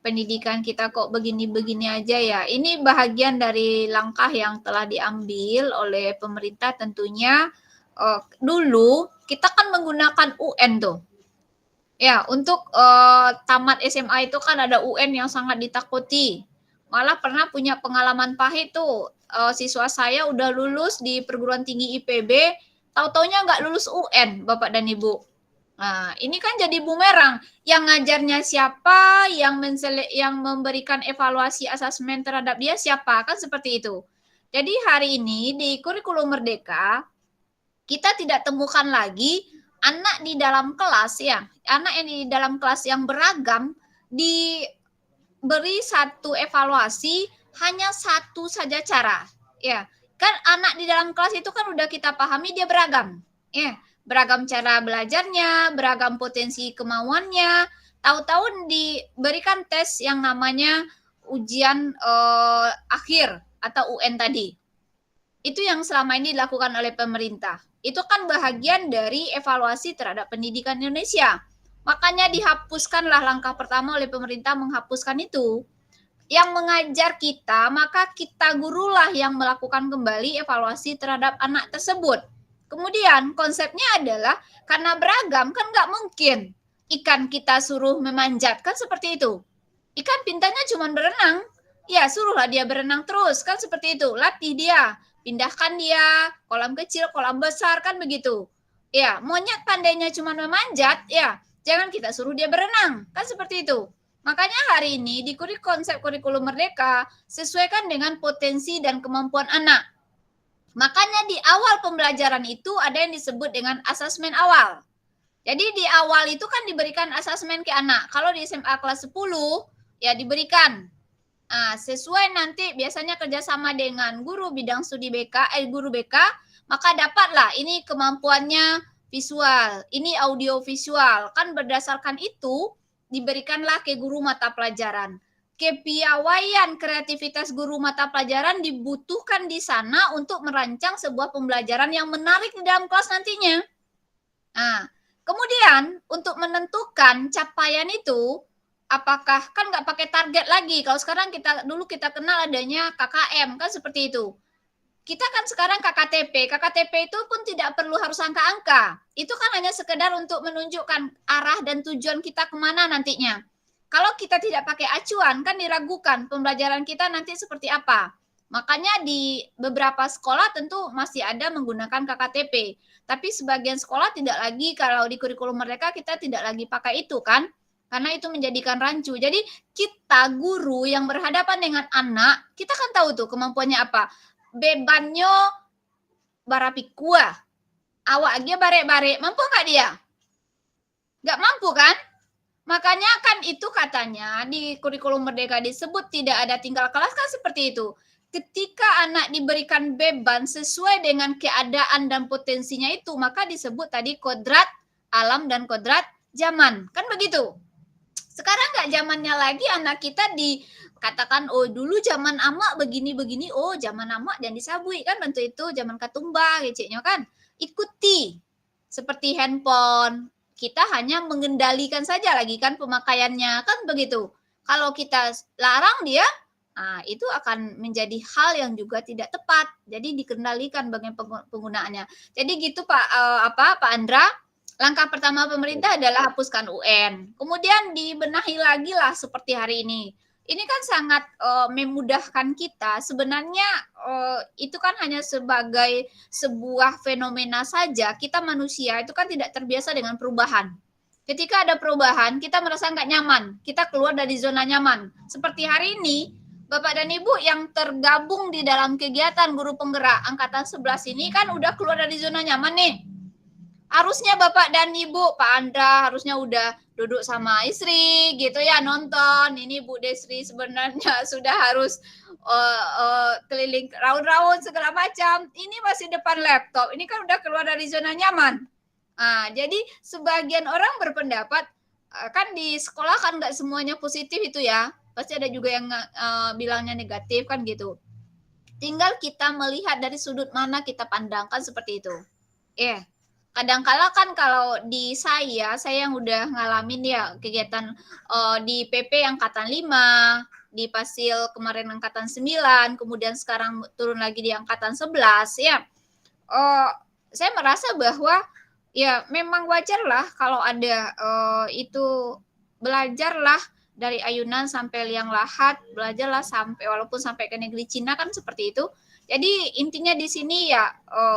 pendidikan kita kok begini-begini aja ya. Ini bahagian dari langkah yang telah diambil oleh pemerintah tentunya. Dulu kita kan menggunakan UN tuh. Ya, untuk tamat SMA itu kan ada UN yang sangat ditakuti. Malah pernah punya pengalaman pahit tuh. Siswa saya udah lulus di perguruan tinggi IPB, tahu-taunya nggak lulus UN, Bapak dan Ibu. Nah, ini kan jadi bumerang. Yang ngajarnya siapa, yang memberikan evaluasi asesmen terhadap dia siapa, kan seperti itu. Jadi hari ini di kurikulum Merdeka, kita tidak temukan lagi anak di dalam kelas ya, anak yang di dalam kelas yang beragam diberi satu evaluasi hanya satu saja cara. Ya, kan anak di dalam kelas itu kan udah kita pahami dia beragam. Ya, beragam cara belajarnya, beragam potensi kemauannya. Tahu-tahu diberikan tes yang namanya ujian akhir atau UN tadi. Itu yang selama ini dilakukan oleh pemerintah. Itu kan bahagian dari evaluasi terhadap pendidikan Indonesia. Makanya dihapuskanlah langkah pertama oleh pemerintah menghapuskan itu. Yang mengajar kita, maka kita gurulah yang melakukan kembali evaluasi terhadap anak tersebut. Kemudian konsepnya adalah karena beragam kan nggak mungkin ikan kita suruh memanjat, kan seperti itu. Ikan pintanya cuma berenang, ya suruhlah dia berenang terus, kan seperti itu. Latih dia. Pindahkan dia, kolam kecil, kolam besar, kan begitu. Ya, monyet pandainya cuma memanjat, ya jangan kita suruh dia berenang, kan seperti itu. Makanya hari ini di konsep kurikulum Merdeka, sesuaikan dengan potensi dan kemampuan anak. Makanya di awal pembelajaran itu ada yang disebut dengan asesmen awal. Jadi di awal itu kan diberikan asesmen ke anak. Kalau di SMA kelas 10, ya diberikan. Sesuai nanti biasanya kerjasama dengan guru bidang studi guru BK, maka dapatlah ini kemampuannya visual, ini audio visual. Kan berdasarkan itu diberikanlah ke guru mata pelajaran. Kepiawaian kreativitas guru mata pelajaran dibutuhkan di sana untuk merancang sebuah pembelajaran yang menarik di dalam kelas nantinya. Kemudian untuk menentukan capaian itu, apakah kan nggak pakai target lagi. Kalau sekarang dulu kita kenal adanya KKM, kan seperti itu. kita kan sekarang KKTP. KKTP itu pun tidak perlu harus angka-angka. Itu kan hanya sekedar untuk menunjukkan arah dan tujuan kita kemana nantinya. Kalau kita tidak pakai acuan, kan diragukan pembelajaran kita nanti seperti apa. Makanya di beberapa sekolah tentu masih ada menggunakan KKTP. Tapi sebagian sekolah tidak lagi, kalau di kurikulum mereka kita tidak lagi pakai itu kan. Karena itu menjadikan rancu. Jadi kita guru yang berhadapan dengan anak, kita kan tahu tuh kemampuannya apa. Bebannya barapikua. Awak dia barek-barek. Mampu nggak dia? Nggak mampu kan? Makanya kan itu katanya di kurikulum Merdeka disebut tidak ada tinggal kelas kan seperti itu. Ketika anak diberikan beban sesuai dengan keadaan dan potensinya itu, maka disebut tadi kodrat alam dan kodrat zaman. Kan begitu? Sekarang nggak zamannya lagi anak kita dikatakan, oh dulu zaman amak begini-begini, oh zaman amak jangan disabui. Kan bentuk itu zaman katumba, keciknya kan. Ikuti. Seperti handphone, kita hanya mengendalikan saja lagi kan pemakaiannya, kan begitu. Kalau kita larang dia, nah, itu akan menjadi hal yang juga tidak tepat. Jadi dikendalikan bagaimana penggunaannya. Jadi gitu Pak Andra. Langkah pertama pemerintah adalah hapuskan UN. Kemudian dibenahi lagi lah seperti hari ini. Ini kan sangat memudahkan kita. Sebenarnya itu kan hanya sebagai sebuah fenomena saja. Kita manusia itu kan tidak terbiasa dengan perubahan. Ketika ada perubahan, kita merasa nggak nyaman. Kita keluar dari zona nyaman. Seperti hari ini, Bapak dan Ibu yang tergabung di dalam kegiatan guru penggerak Angkatan 11 ini kan udah keluar dari zona nyaman nih. Harusnya Bapak dan Ibu, Pak Andra harusnya udah duduk sama istri gitu ya, nonton. Ini Bu Desri sebenarnya sudah harus keliling raun-raun segala macam. Ini masih depan laptop. Ini kan udah keluar dari zona nyaman. Nah, jadi sebagian orang berpendapat kan di sekolah kan nggak semuanya positif itu ya. Pasti ada juga yang bilangnya negatif kan gitu. Tinggal kita melihat dari sudut mana kita pandangkan seperti itu. Kadang-kala kan kalau di saya yang udah ngalamin ya kegiatan di PP Angkatan 5, di Pasil kemarin Angkatan 9, kemudian sekarang turun lagi di Angkatan 11 ya. Saya merasa bahwa ya memang wajar lah kalau ada itu, belajarlah dari ayunan sampai liang lahat, belajarlah sampai walaupun sampai ke negeri Cina kan seperti itu. Jadi intinya di sini ya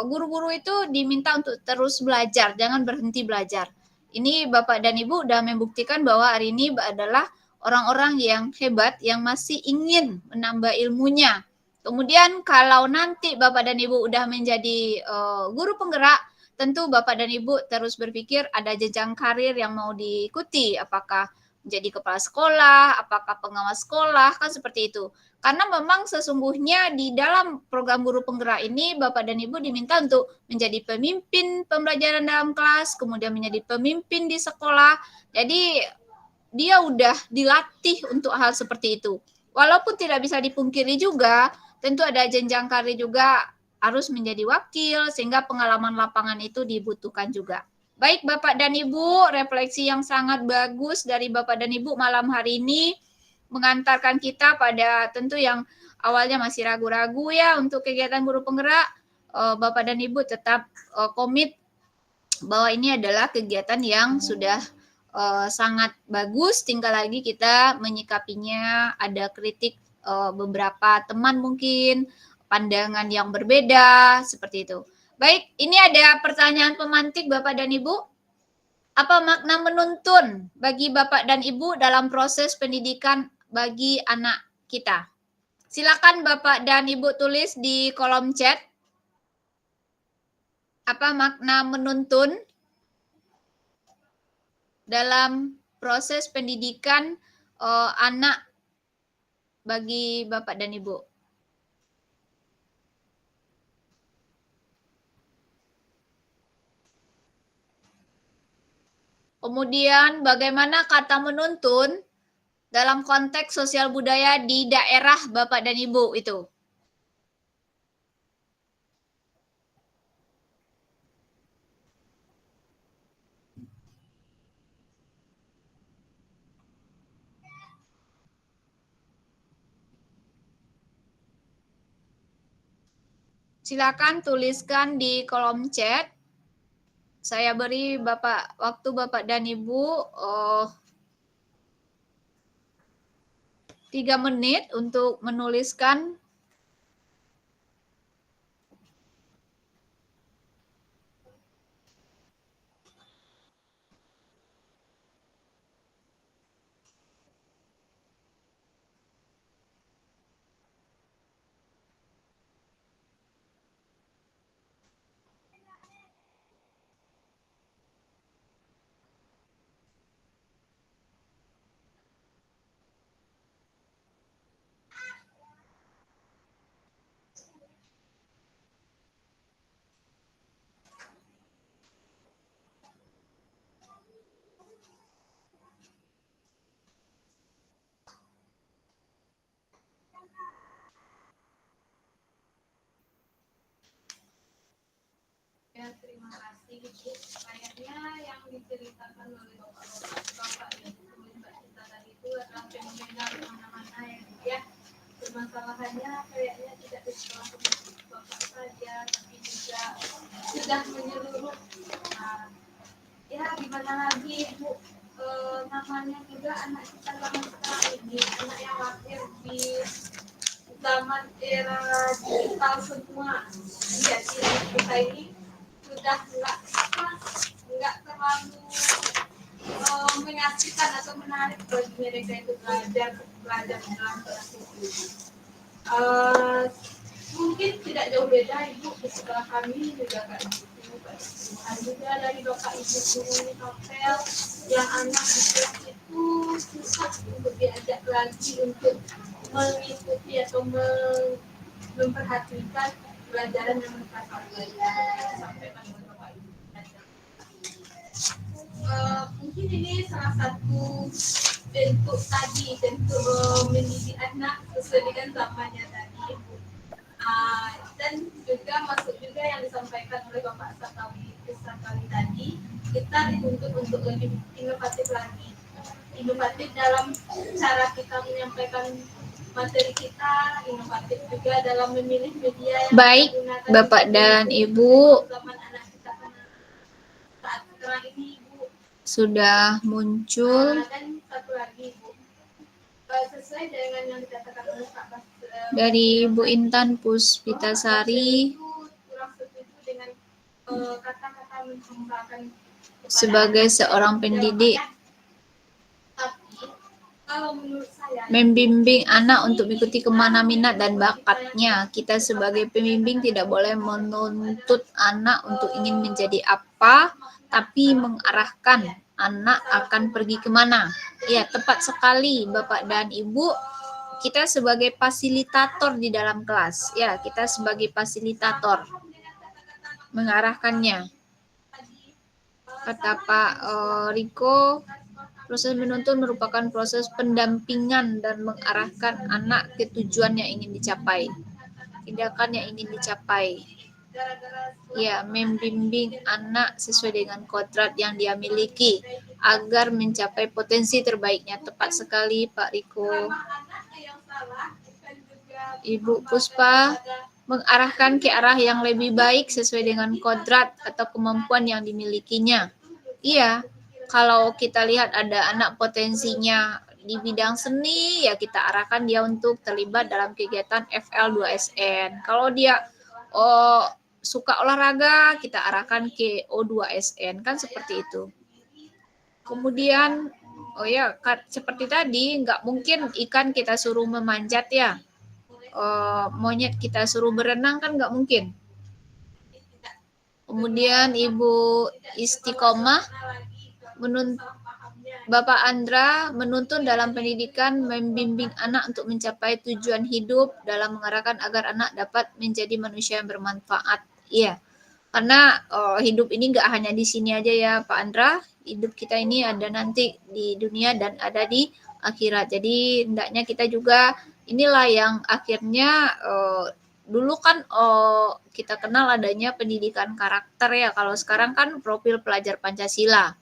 guru-guru itu diminta untuk terus belajar, jangan berhenti belajar. Ini Bapak dan Ibu sudah membuktikan bahwa hari ini adalah orang-orang yang hebat yang masih ingin menambah ilmunya. Kemudian kalau nanti Bapak dan Ibu udah menjadi guru penggerak, tentu Bapak dan Ibu terus berpikir ada jenjang karir yang mau diikuti, apakah menjadi kepala sekolah, apakah pengawas sekolah, kan seperti itu. Karena memang sesungguhnya di dalam program guru penggerak ini Bapak dan Ibu diminta untuk menjadi pemimpin pembelajaran dalam kelas, kemudian menjadi pemimpin di sekolah. Jadi dia udah dilatih untuk hal seperti itu. Walaupun tidak bisa dipungkiri juga, tentu ada jenjang karir juga harus menjadi wakil sehingga pengalaman lapangan itu dibutuhkan juga. Baik Bapak dan Ibu, refleksi yang sangat bagus dari Bapak dan Ibu malam hari ini mengantarkan kita pada tentu yang awalnya masih ragu-ragu ya untuk kegiatan guru penggerak. Bapak dan Ibu tetap komit bahwa ini adalah kegiatan yang sudah sangat bagus, tinggal lagi kita menyikapinya, ada kritik beberapa teman mungkin, pandangan yang berbeda, seperti itu. Baik, ini ada pertanyaan pemantik Bapak dan Ibu. Apa makna menuntun bagi Bapak dan Ibu dalam proses pendidikan bagi anak kita? Silakan Bapak dan Ibu tulis di kolom chat. Apa makna menuntun dalam proses pendidikan anak bagi Bapak dan Ibu? Kemudian bagaimana kata menuntun dalam konteks sosial budaya di daerah Bapak dan Ibu itu? Silakan tuliskan di kolom chat. Saya beri waktu Bapak dan Ibu 3 menit untuk menuliskan. Ya, terima kasih Bu. Kayaknya yang diceritakan oleh Bapak Ibu Mbak Cinta tadi itu adalah fenomena di mana-mana ya. Permasalahannya kayaknya tidak di sekolah Bapak saja, tapi juga sudah menyeluruh. Nah, ya gimana lagi Bu, namanya juga anak kita zaman sekarang ini, anak yang lahir di zaman era digital semua. Iya sih, kita ini sudah nggak terlalu mengasihkan atau menarik bagi mereka itu belajar dalam kelas itu. Mungkin tidak jauh beda Ibu di sekolah kami juga kayak gitu. Juga dari Bapak Ibu guru di novel yang anak di kelas itu susah untuk diajak lagi untuk mengikuti atau memperhatikan pelajaran yang mereka sampaikan oleh Bapak Ibu. Mungkin ini salah satu bentuk mendidik anak sesuai dengan zamannya tadi, Bu. Dan juga masuk juga yang disampaikan oleh Bapak Sakawi tadi, kita dituntut untuk lebih inovatif lagi. Inovatif dalam cara kita menyampaikan materi kita, inovatif juga dalam memilih media yang baik Bapak dan Ibu. Saat sekarang ini Ibu Sudah muncul. Dan satu lagi Bu, sesuai dengan yang dikatakan oleh Pak dari Bu Intan Puspitasari kurang setuju dengan kata-kata menghembahkan sebagai seorang pendidik. Kalau menurut saya, membimbing anak untuk mengikuti kemana minat dan bakatnya. Kita sebagai pembimbing tidak boleh menuntut anak untuk ingin menjadi apa, tapi mengarahkan anak akan pergi kemana. Ya, tepat sekali Bapak dan Ibu. Kita sebagai fasilitator di dalam kelas. Ya, kita sebagai fasilitator mengarahkannya. Kata Pak Riko, proses menuntun merupakan proses pendampingan dan mengarahkan anak ke tujuan yang ingin dicapai. Tindakan yang ingin dicapai. Ya, membimbing anak sesuai dengan kodrat yang dia miliki agar mencapai potensi terbaiknya. Tepat sekali Pak Riko. Ibu Puspa, mengarahkan ke arah yang lebih baik sesuai dengan kodrat atau kemampuan yang dimilikinya. Iya, kalau kita lihat ada anak potensinya di bidang seni, ya kita arahkan dia untuk terlibat dalam kegiatan FL2SN. Kalau dia suka olahraga, kita arahkan ke O2SN, kan seperti itu. Kemudian, seperti tadi, nggak mungkin ikan kita suruh memanjat ya. Monyet kita suruh berenang kan nggak mungkin. Kemudian Ibu Istiqomah, Bapak Andra menuntun dalam pendidikan membimbing anak untuk mencapai tujuan hidup dalam mengarahkan agar anak dapat menjadi manusia yang bermanfaat. Iya, karena hidup ini nggak hanya di sini aja ya Pak Andra. Hidup kita ini ada nanti di dunia dan ada di akhirat. Jadi hendaknya kita juga inilah yang akhirnya dulu kan kita kenal adanya pendidikan karakter ya. Kalau sekarang kan profil pelajar Pancasila.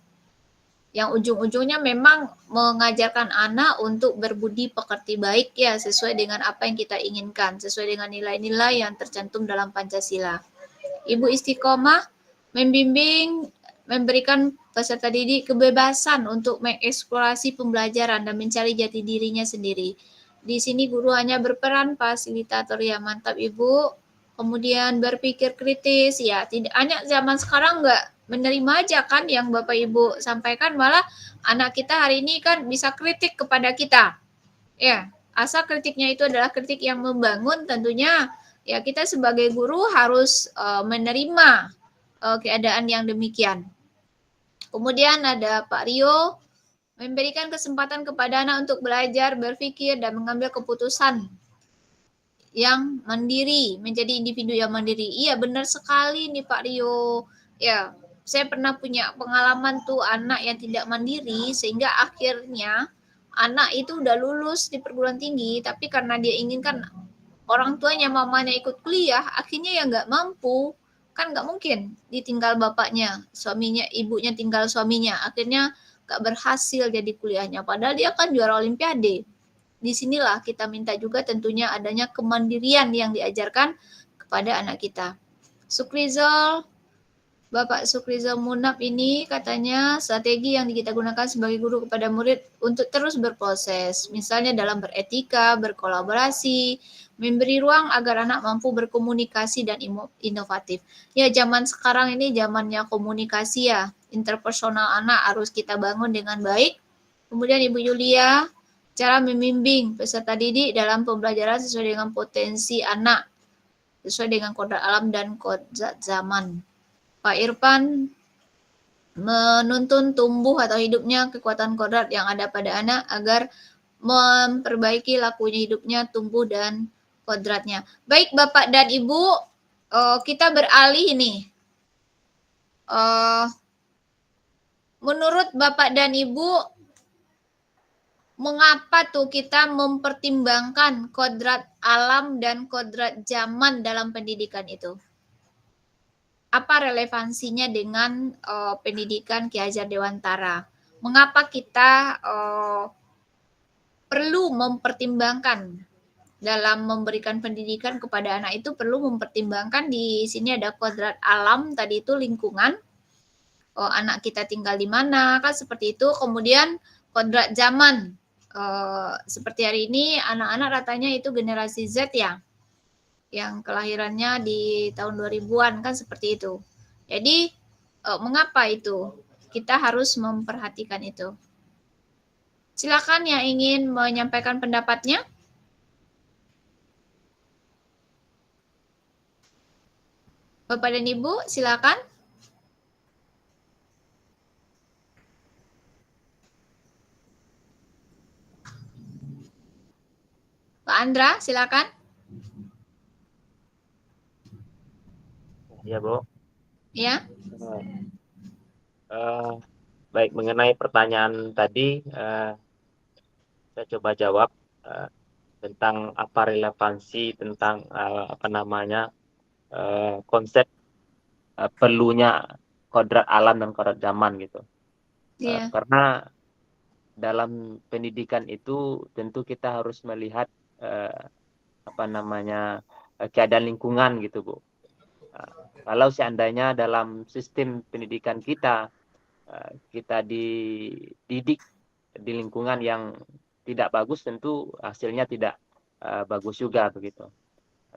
yang ujung-ujungnya memang mengajarkan anak untuk berbudi pekerti baik ya, sesuai dengan apa yang kita inginkan, sesuai dengan nilai-nilai yang tercantum dalam Pancasila. Ibu istiqomah membimbing, memberikan peserta didik kebebasan untuk mengeksplorasi pembelajaran dan mencari jati dirinya sendiri. Di sini guru hanya berperan fasilitator ya, mantap Ibu. Kemudian berpikir kritis ya, tidak hanya zaman sekarang nggak menerima aja kan yang Bapak Ibu sampaikan, malah anak kita hari ini kan bisa kritik kepada kita. Ya, asal kritiknya itu adalah kritik yang membangun, tentunya ya kita sebagai guru harus menerima keadaan yang demikian. Kemudian ada Pak Rio, memberikan kesempatan kepada anak untuk belajar, berpikir, dan mengambil keputusan yang mandiri, menjadi individu yang mandiri. Iya, benar sekali nih Pak Rio. Ya, saya pernah punya pengalaman tuh anak yang tidak mandiri, sehingga akhirnya anak itu udah lulus di perguruan tinggi, tapi karena dia inginkan orang tuanya, mamanya ikut kuliah, akhirnya ya nggak mampu. Kan nggak mungkin ditinggal bapaknya, suaminya, ibunya tinggal suaminya. Akhirnya nggak berhasil jadi kuliahnya. Padahal dia kan juara olimpiade. Disinilah kita minta juga tentunya adanya kemandirian yang diajarkan kepada anak kita. Sukrizal, Bapak Sukrizal Munab ini katanya strategi yang kita gunakan sebagai guru kepada murid untuk terus berproses. Misalnya dalam beretika, berkolaborasi, memberi ruang agar anak mampu berkomunikasi dan inovatif. Ya, zaman sekarang ini zamannya komunikasi ya. Interpersonal anak harus kita bangun dengan baik. Kemudian Ibu Yulia, cara membimbing peserta didik dalam pembelajaran sesuai dengan potensi anak, sesuai dengan kodrat alam dan kodrat zaman. Pak Irfan menuntun tumbuh atau hidupnya kekuatan kodrat yang ada pada anak agar memperbaiki lakunya hidupnya, tumbuh dan kodratnya. Baik Bapak dan Ibu, kita beralih nih. Menurut Bapak dan Ibu, mengapa tuh kita mempertimbangkan kodrat alam dan kodrat zaman dalam pendidikan itu? Apa relevansinya dengan pendidikan Ki Hajar Dewantara? Mengapa kita perlu mempertimbangkan dalam memberikan pendidikan kepada anak itu, perlu mempertimbangkan di sini ada kodrat alam, tadi itu lingkungan, anak kita tinggal di mana, kan seperti itu. Kemudian kodrat zaman, seperti hari ini anak-anak ratanya itu generasi Z ya, yang kelahirannya di tahun 2000-an kan seperti itu. Jadi mengapa itu? Kita harus memperhatikan itu. Silakan yang ingin menyampaikan pendapatnya. Bapak dan Ibu, silakan. Pak Andra, silakan. Ya, Bu. Ya. Baik, mengenai pertanyaan tadi, saya coba jawab tentang apa relevansi tentang konsep perlunya kodrat alam dan kodrat zaman gitu. Yeah. Karena dalam pendidikan itu tentu kita harus melihat keadaan lingkungan gitu, Bu. Kalau seandainya dalam sistem pendidikan kita dididik di lingkungan yang tidak bagus, tentu hasilnya tidak bagus juga begitu.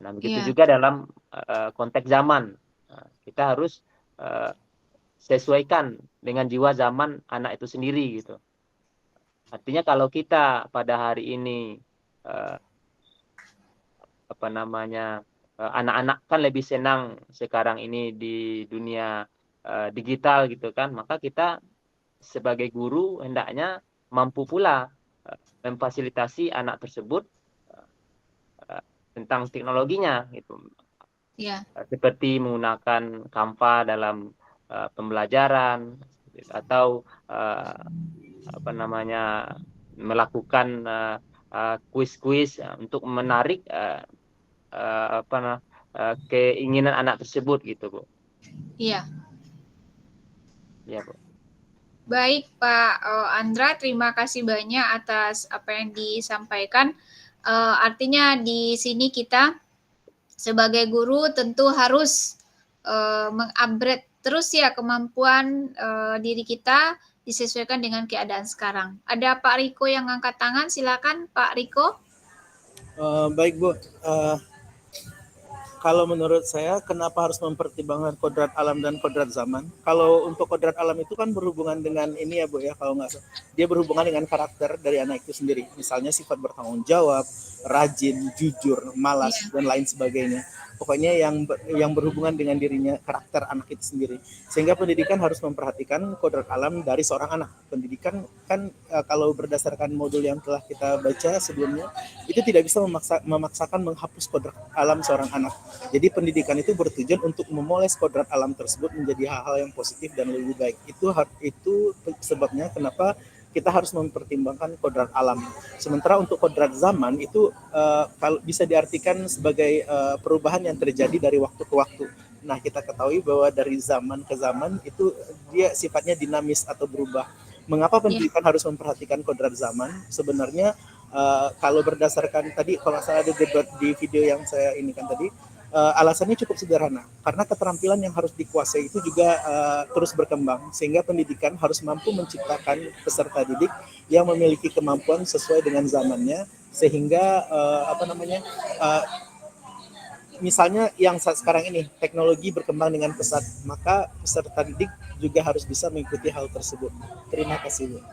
Nah, begitu juga dalam konteks zaman. Kita harus sesuaikan dengan jiwa zaman anak itu sendiri gitu. Artinya kalau kita pada hari ini anak-anak kan lebih senang sekarang ini di dunia digital gitu kan, maka kita sebagai guru hendaknya mampu pula memfasilitasi anak tersebut tentang teknologinya gitu. Yeah. Seperti menggunakan Canva dalam pembelajaran atau melakukan kuis-kuis untuk menarik keinginan anak tersebut gitu, Bu. Iya. Iya, Bu. Baik Pak Andra, terima kasih banyak atas apa yang disampaikan. Artinya di sini kita sebagai guru tentu harus mengupgrade terus ya kemampuan diri kita disesuaikan dengan keadaan sekarang. Ada Pak Riko yang angkat tangan, silakan Pak Riko. Baik Bu, kalau menurut saya kenapa harus mempertimbangkan kodrat alam dan kodrat zaman? Kalau untuk kodrat alam itu kan berhubungan dengan ini ya Bu ya, kalau nggak salah. Dia berhubungan dengan karakter dari anak itu sendiri. Misalnya sifat bertanggung jawab, rajin, jujur, malas, dan lain sebagainya. Pokoknya yang berhubungan dengan dirinya, karakter anak itu sendiri. Sehingga pendidikan harus memperhatikan kodrat alam dari seorang anak. Pendidikan kan kalau berdasarkan modul yang telah kita baca sebelumnya, itu tidak bisa memaksakan menghapus kodrat alam seorang anak. Jadi pendidikan itu bertujuan untuk memoles kodrat alam tersebut menjadi hal-hal yang positif dan lebih baik. Itu sebabnya kenapa kita harus mempertimbangkan kodrat alam. Sementara untuk kodrat zaman itu kalau bisa diartikan sebagai perubahan yang terjadi dari waktu ke waktu. Nah, kita ketahui bahwa dari zaman ke zaman itu dia sifatnya dinamis atau berubah. Mengapa pendidikan harus memperhatikan kodrat zaman? Sebenarnya kalau berdasarkan tadi, kalau saya ada debat di video yang saya ini kan tadi, alasannya cukup sederhana, karena keterampilan yang harus dikuasai itu juga terus berkembang, sehingga pendidikan harus mampu menciptakan peserta didik yang memiliki kemampuan sesuai dengan zamannya, sehingga misalnya yang saat sekarang ini teknologi berkembang dengan pesat, maka peserta didik juga harus bisa mengikuti hal tersebut. Terima kasih Bu.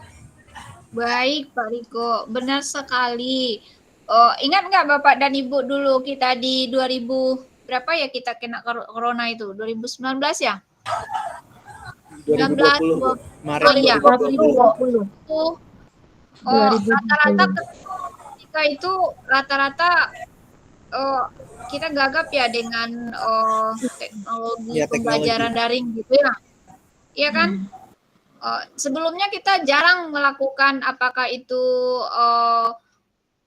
Baik Pak Riko, benar sekali. Ingat nggak Bapak dan Ibu dulu kita di 2000 berapa ya kita kena corona itu? 2019 ya? 2020 Maret 2020. Rata-rata ketika itu rata-rata kita gagap ya dengan teknologi pembelajaran daring gitu ya. Iya kan? Sebelumnya kita jarang melakukan apakah itu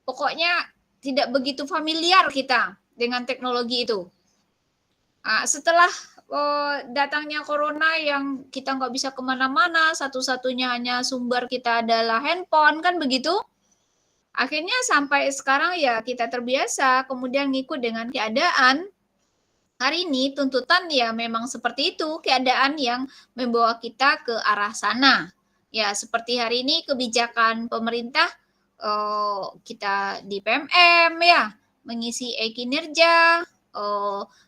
pokoknya tidak begitu familiar kita dengan teknologi itu. Setelah datangnya corona yang kita nggak bisa kemana-mana, satu-satunya hanya sumber kita adalah handphone, kan begitu? Akhirnya sampai sekarang ya kita terbiasa, kemudian ngikut dengan keadaan. Hari ini tuntutan ya memang seperti itu, keadaan yang membawa kita ke arah sana. Ya seperti hari ini kebijakan pemerintah kita di PMM ya, mengisi e-kinerja,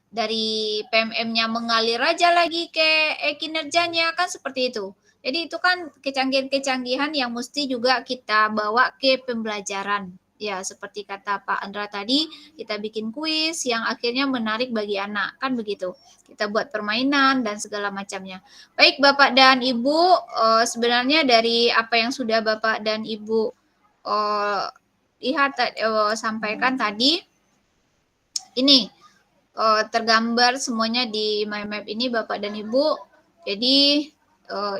dari PMM-nya mengalir aja lagi ke e-kinerjanya, kan seperti itu. Jadi itu kan kecanggihan-kecanggihan yang mesti juga kita bawa ke pembelajaran. Ya, seperti kata Pak Andra tadi, kita bikin kuis yang akhirnya menarik bagi anak, kan begitu. Kita buat permainan dan segala macamnya. Baik Bapak dan Ibu, sebenarnya dari apa yang sudah Bapak dan Ibu sampaikan tadi, ini tergambar semuanya di My Map ini Bapak dan Ibu. Jadi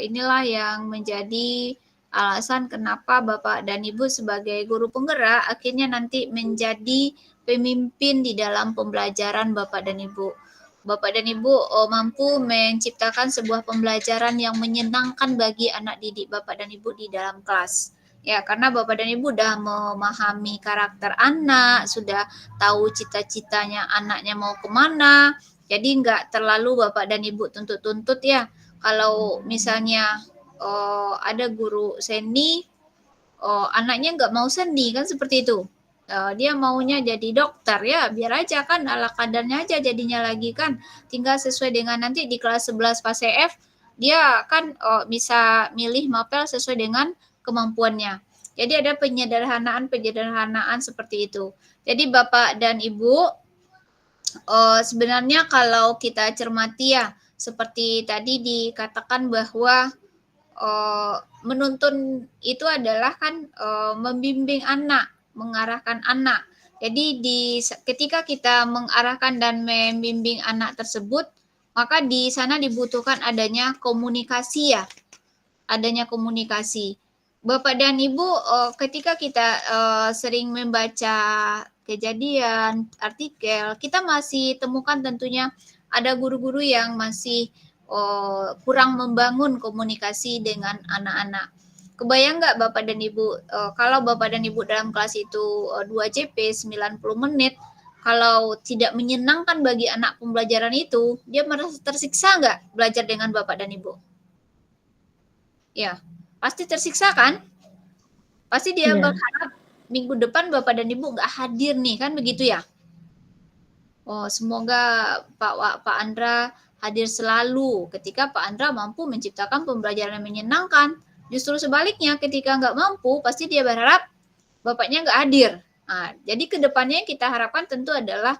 inilah yang menjadi alasan kenapa Bapak dan Ibu sebagai guru penggerak akhirnya nanti menjadi pemimpin di dalam pembelajaran Bapak dan Ibu. Bapak dan Ibu mampu menciptakan sebuah pembelajaran yang menyenangkan bagi anak didik Bapak dan Ibu di dalam kelas. Ya, karena Bapak dan Ibu sudah memahami karakter anak, sudah tahu cita-citanya anaknya mau kemana. Jadi nggak terlalu Bapak dan Ibu tuntut-tuntut ya. Kalau misalnya ada guru seni, anaknya nggak mau seni, kan seperti itu. Dia maunya jadi dokter ya, biar aja kan ala kadarnya aja jadinya lagi kan. Tinggal sesuai dengan nanti di kelas 11 pas CF, dia kan bisa milih mapel sesuai dengan kemampuannya. Jadi ada penyederhanaan seperti itu. Jadi Bapak dan Ibu, sebenarnya kalau kita cermati ya, seperti tadi dikatakan bahwa menuntun itu adalah kan membimbing anak, mengarahkan anak. Jadi ketika kita mengarahkan dan membimbing anak tersebut, maka di sana dibutuhkan adanya komunikasi ya, adanya komunikasi. Bapak dan Ibu, ketika kita sering membaca kejadian, artikel, kita masih temukan tentunya ada guru-guru yang masih kurang membangun komunikasi dengan anak-anak. Kebayang nggak Bapak dan Ibu, kalau Bapak dan Ibu dalam kelas itu 2 JP 90 menit, kalau tidak menyenangkan bagi anak pembelajaran itu, dia merasa tersiksa nggak belajar dengan Bapak dan Ibu? Ya, pasti tersiksa kan? Pasti dia Iya. berharap minggu depan Bapak dan Ibu nggak hadir nih, kan begitu ya? Oh, semoga Pak Andra hadir selalu ketika Pak Andra mampu menciptakan pembelajaran yang menyenangkan. Justru sebaliknya, ketika nggak mampu, pasti dia berharap bapaknya nggak hadir. Nah, jadi kedepannya yang kita harapkan tentu adalah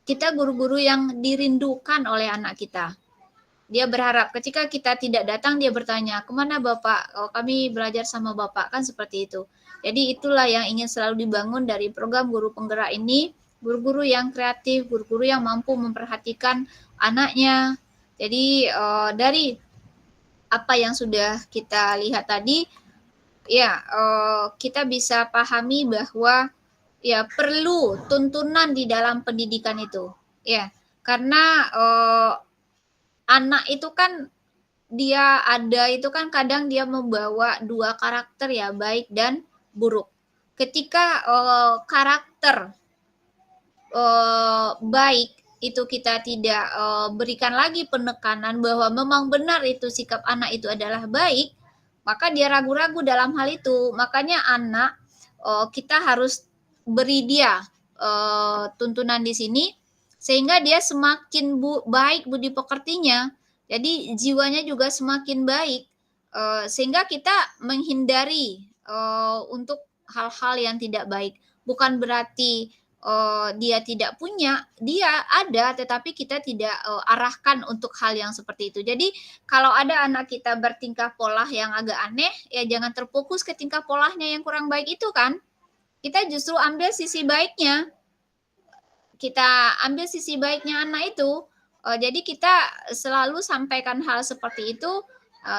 kita guru-guru yang dirindukan oleh anak kita. Dia berharap ketika kita tidak datang, dia bertanya, kemana Bapak? Oh, kami belajar sama Bapak, kan seperti itu. Jadi itulah yang ingin selalu dibangun dari program Guru Penggerak ini, guru-guru yang kreatif, guru-guru yang mampu memperhatikan anaknya. Jadi dari apa yang sudah kita lihat tadi, ya kita bisa pahami bahwa ya perlu tuntunan di dalam pendidikan itu, ya karena anak itu kan dia ada itu kan kadang dia membawa dua karakter ya, baik dan buruk. Ketika karakter baik itu kita tidak berikan lagi penekanan bahwa memang benar itu sikap anak itu adalah baik, maka dia ragu-ragu dalam hal itu. Makanya anak kita harus beri dia tuntunan di sini sehingga dia semakin baik budi pekertinya. Jadi jiwanya juga semakin baik sehingga kita menghindari untuk hal-hal yang tidak baik. Bukan berarti dia tidak punya, dia ada, tetapi kita tidak arahkan untuk hal yang seperti itu. Jadi kalau ada anak kita bertingkah pola yang agak aneh, ya jangan terfokus ke tingkah polanya yang kurang baik itu kan. Kita justru ambil sisi baiknya. Kita ambil sisi baiknya anak itu. Jadi kita selalu sampaikan hal seperti itu.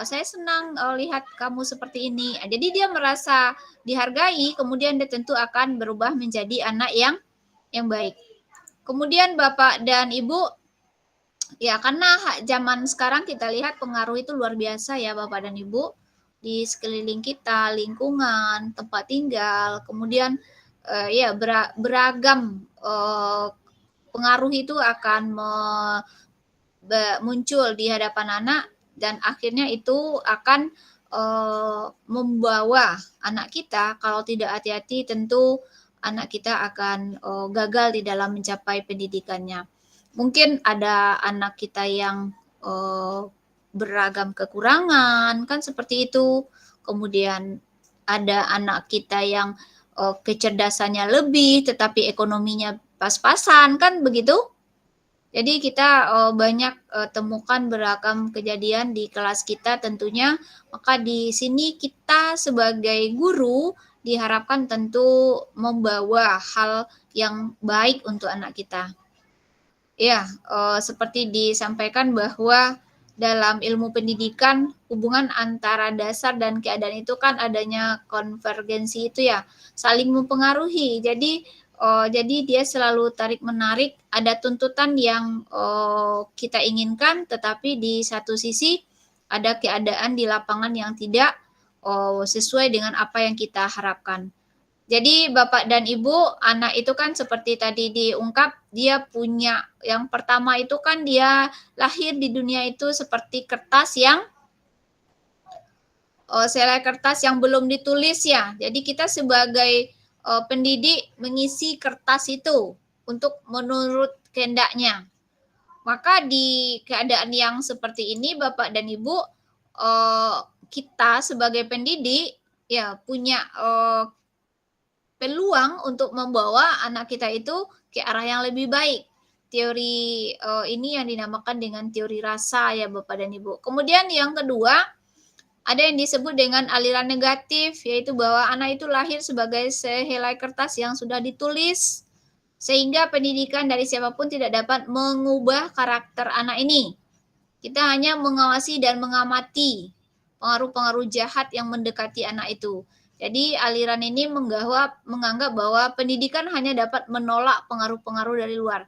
Saya senang lihat kamu seperti ini. Jadi dia merasa dihargai, kemudian dia tentu akan berubah menjadi anak yang baik. Kemudian Bapak dan Ibu, ya karena zaman sekarang kita lihat pengaruh itu luar biasa ya Bapak dan Ibu di sekeliling kita, lingkungan, tempat tinggal, kemudian ya beragam pengaruh itu akan muncul di hadapan anak dan akhirnya itu akan membawa anak kita, kalau tidak hati-hati tentu anak kita akan gagal di dalam mencapai pendidikannya. Mungkin ada anak kita yang beragam kekurangan, kan seperti itu. Kemudian ada anak kita yang kecerdasannya lebih, tetapi ekonominya pas-pasan, kan begitu? Jadi kita banyak temukan beragam kejadian di kelas kita tentunya. Maka di sini kita sebagai guru diharapkan tentu membawa hal yang baik untuk anak kita. Ya, seperti disampaikan bahwa dalam ilmu pendidikan hubungan antara dasar dan keadaan itu kan adanya konvergensi itu ya, saling mempengaruhi. Jadi dia selalu tarik-menarik, ada tuntutan yang kita inginkan, tetapi di satu sisi ada keadaan di lapangan yang tidak sesuai dengan apa yang kita harapkan. Jadi Bapak dan Ibu, anak itu kan seperti tadi diungkap, dia punya, yang pertama itu kan dia lahir di dunia itu seperti kertas yang selai kertas yang belum ditulis ya. Jadi kita sebagai pendidik mengisi kertas itu untuk menurut kehendaknya. Maka di keadaan yang seperti ini Bapak dan Ibu, kita sebagai pendidik ya punya peluang untuk membawa anak kita itu ke arah yang lebih baik. Teori ini yang dinamakan dengan teori rasa ya Bapak dan Ibu. Kemudian yang kedua, ada yang disebut dengan aliran negatif, yaitu bahwa anak itu lahir sebagai sehelai kertas yang sudah ditulis, sehingga pendidikan dari siapapun tidak dapat mengubah karakter anak ini. Kita hanya mengawasi dan mengamati pengaruh-pengaruh jahat yang mendekati anak itu. Jadi aliran ini menganggap bahwa pendidikan hanya dapat menolak pengaruh-pengaruh dari luar.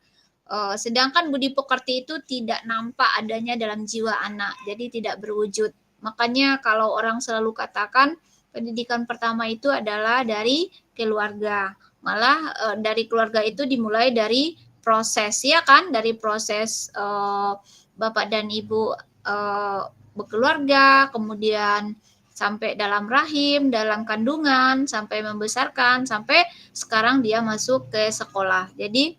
Sedangkan budi pekerti itu tidak nampak adanya dalam jiwa anak, jadi tidak berwujud. Makanya kalau orang selalu katakan pendidikan pertama itu adalah dari keluarga. Malah dari keluarga itu dimulai dari proses, ya kan? Dari proses bapak dan ibu berkeluarga, kemudian sampai dalam rahim, dalam kandungan, sampai membesarkan, sampai sekarang dia masuk ke sekolah. Jadi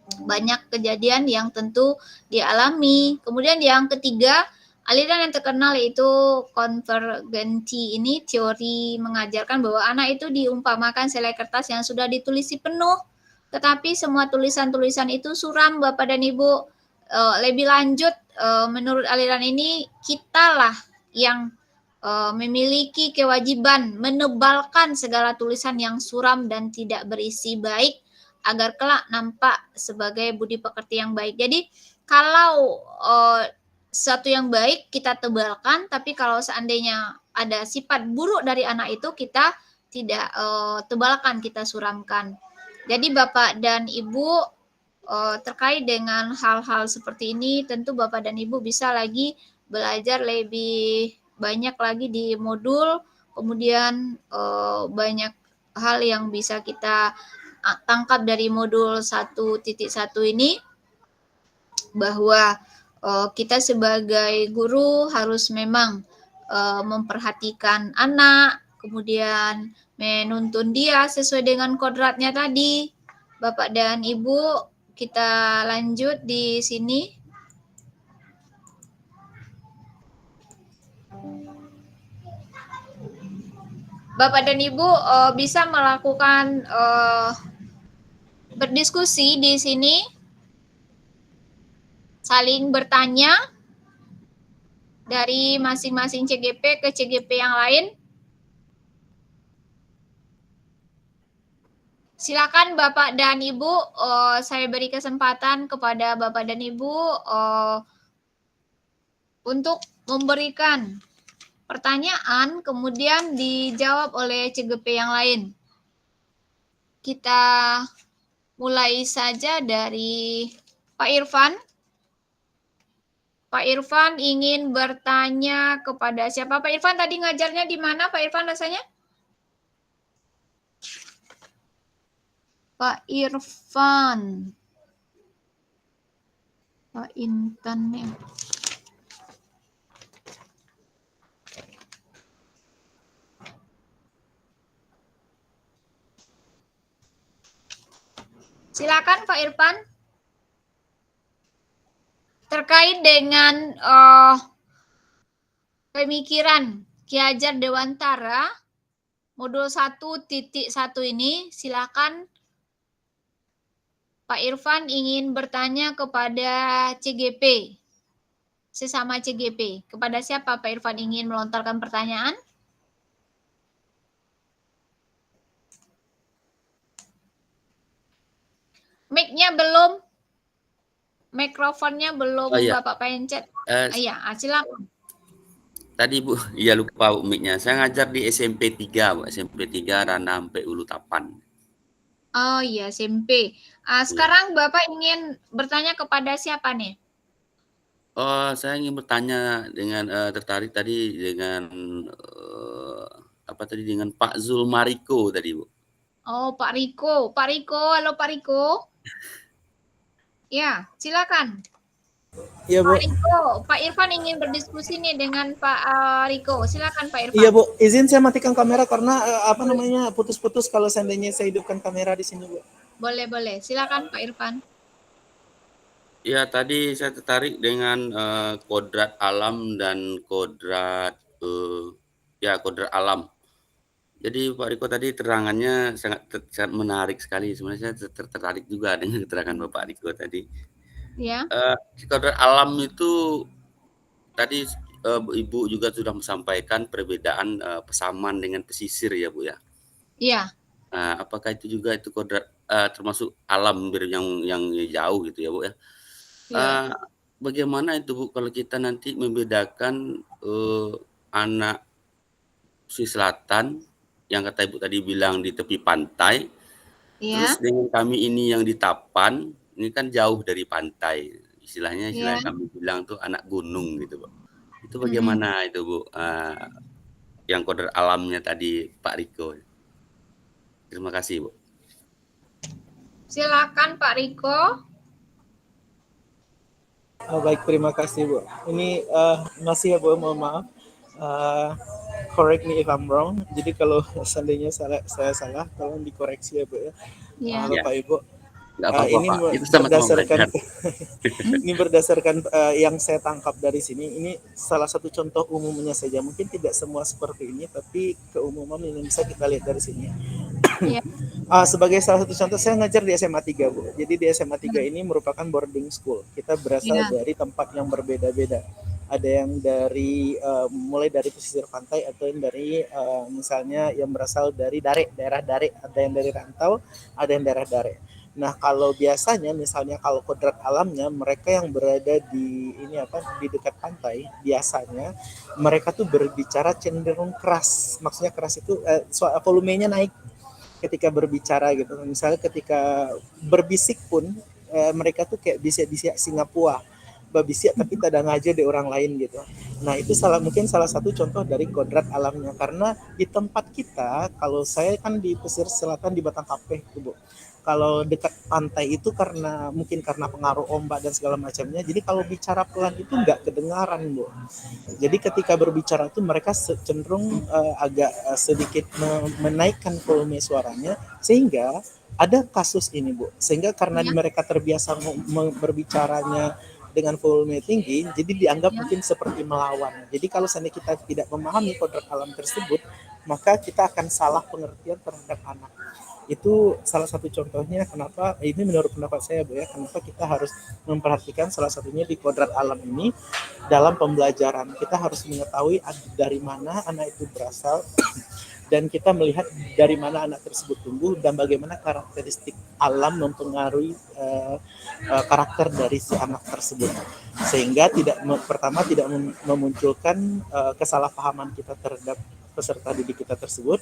banyak kejadian yang tentu dialami. Kemudian yang ketiga, aliran yang terkenal yaitu konvergensi. Ini teori mengajarkan bahwa anak itu diumpamakan selai kertas yang sudah ditulisi penuh, tetapi semua tulisan-tulisan itu suram, Bapak dan Ibu. Lebih lanjut, menurut aliran ini, kitalah yang memiliki kewajiban menebalkan segala tulisan yang suram dan tidak berisi baik, agar kelak nampak sebagai budi pekerti yang baik. Jadi kalau sesuatu yang baik kita tebalkan, tapi kalau seandainya ada sifat buruk dari anak itu kita tidak tebalkan, kita suramkan. Jadi Bapak dan Ibu terkait dengan hal-hal seperti ini, tentu Bapak dan Ibu bisa lagi belajar lebih banyak lagi di modul, kemudian banyak hal yang bisa kita tangkap dari modul 1.1 ini, bahwa kita sebagai guru harus memang memperhatikan anak, kemudian menuntun dia sesuai dengan kodratnya tadi. Bapak dan Ibu, kita lanjut di sini. Bapak dan Ibu bisa melakukan berdiskusi di sini, saling bertanya dari masing-masing CGP ke CGP yang lain. Silakan Bapak dan Ibu, saya beri kesempatan kepada Bapak dan Ibu untuk memberikan pertanyaan, kemudian dijawab oleh CGP yang lain. Kita mulai saja dari Pak Irfan. Pak Irfan ingin bertanya kepada siapa? Pak Irfan tadi ngajarnya di mana Pak Irfan rasanya? Pak Irfan. Pak Intan nih. Silakan Pak Irfan. Terkait dengan pemikiran Ki Hajar Dewantara modul 1.1 ini, silakan Pak Irfan ingin bertanya kepada CGP, sesama CGP. Kepada siapa Pak Irfan ingin melontarkan pertanyaan? Mic-nya belum, mikrofonnya belum Bapak pencet. Iya, silakan. Tadi Bu, iya lupa Bu mic-nya. Saya ngajar di SMP 3, Bu. SMP 3 Rana sampai Ulu Tapan. Oh iya, SMP. Sekarang Bapak ingin bertanya kepada siapa nih? Oh, saya ingin bertanya dengan tertarik tadi dengan dengan Pak Zulmariko tadi, Bu. Oh, Pak Riko. Pak Riko, halo Pak Riko. Ya, silakan. Iya, Bu. Pak Riko, Pak Irfan ingin berdiskusi nih dengan Pak Riko. Silakan Pak Irfan. Iya, Bu. Izin saya matikan kamera karena putus-putus kalau seandainya saya hidupkan kamera di sini, Bu. Boleh, boleh. Silakan Pak Irfan. Ya, tadi saya tertarik dengan kodrat alam dan kodrat kodrat alam. Jadi Pak Riko tadi terangannya sangat menarik sekali. Sebenarnya saya tertarik juga dengan keterangan Bapak Riko tadi. Ya. Kodrat alam itu tadi Ibu juga sudah menyampaikan perbedaan pesaman dengan pesisir ya Bu ya. Iya. Apakah itu juga itu kodrat termasuk alam yang jauh gitu ya Bu ya? Ya. Bagaimana itu Bu kalau kita nanti membedakan anak Sulawesi Selatan yang kata Ibu tadi bilang di tepi pantai, terus dengan kami ini yang di Tapan, ini kan jauh dari pantai, istilahnya Iya. kami bilang tuh anak gunung gitu, Bu. Itu Mhm. bagaimana itu, Bu, yang kodrat alamnya tadi Pak Riko? Terima kasih, Bu. Silakan Pak Riko. Baik, terima kasih Bu. Ini masih ya Bu, mohon maaf. Correct me if I'm wrong. Jadi kalau seandainya saya salah, tolong dikoreksi ya Bu ya. Iya. Bapak Ibu. Nggak apa-apa, Ini Pak. Itu sama-sama berdasarkan belajar. ini berdasarkan yang saya tangkap dari sini. Ini salah satu contoh umumnya saja. Mungkin tidak semua seperti ini, tapi keumuman yang bisa kita lihat dari sini. Iya. Sebagai salah satu contoh, saya ngajar di SMA 3 Bu. Jadi di SMA 3 ini merupakan boarding school. Kita berasal Iya. dari tempat yang berbeda-beda. Ada yang dari mulai dari pesisir pantai, atau yang dari misalnya yang berasal dari daerah Dare, ada yang dari rantau, ada yang daerah Dare. Nah, kalau biasanya misalnya kalau kodrat alamnya mereka yang berada di di dekat pantai, biasanya mereka tuh berbicara cenderung keras. Maksudnya keras itu volumenya naik ketika berbicara gitu. Misalnya ketika berbisik pun mereka tuh kayak bisik-bisik Singapura, babisik tapi tidak ngaja di orang lain gitu. Nah, itu mungkin salah satu contoh dari kodrat alamnya, karena di tempat kita, kalau saya kan di pesisir selatan di Batanghapeh tuh Bu. Kalau dekat pantai itu mungkin karena pengaruh ombak dan segala macamnya, jadi kalau bicara pelan itu nggak kedengaran Bu. Jadi ketika berbicara itu mereka cenderung agak sedikit menaikkan volume suaranya, sehingga ada kasus ini Bu. Sehingga karena mereka terbiasa berbicaranya dengan volume tinggi, jadi dianggap mungkin seperti melawan. Jadi kalau seandainya kita tidak memahami kodrat alam tersebut, maka kita akan salah pengertian terhadap anak. Itu salah satu contohnya kenapa, ini menurut pendapat saya Bu ya, kenapa kita harus memperhatikan salah satunya di kodrat alam ini dalam pembelajaran. Kita harus mengetahui dari mana anak itu berasal dan kita melihat dari mana anak tersebut tumbuh dan bagaimana karakteristik alam mempengaruhi karakter dari si anak tersebut, sehingga pertama tidak memunculkan kesalahpahaman kita terhadap peserta didik kita tersebut.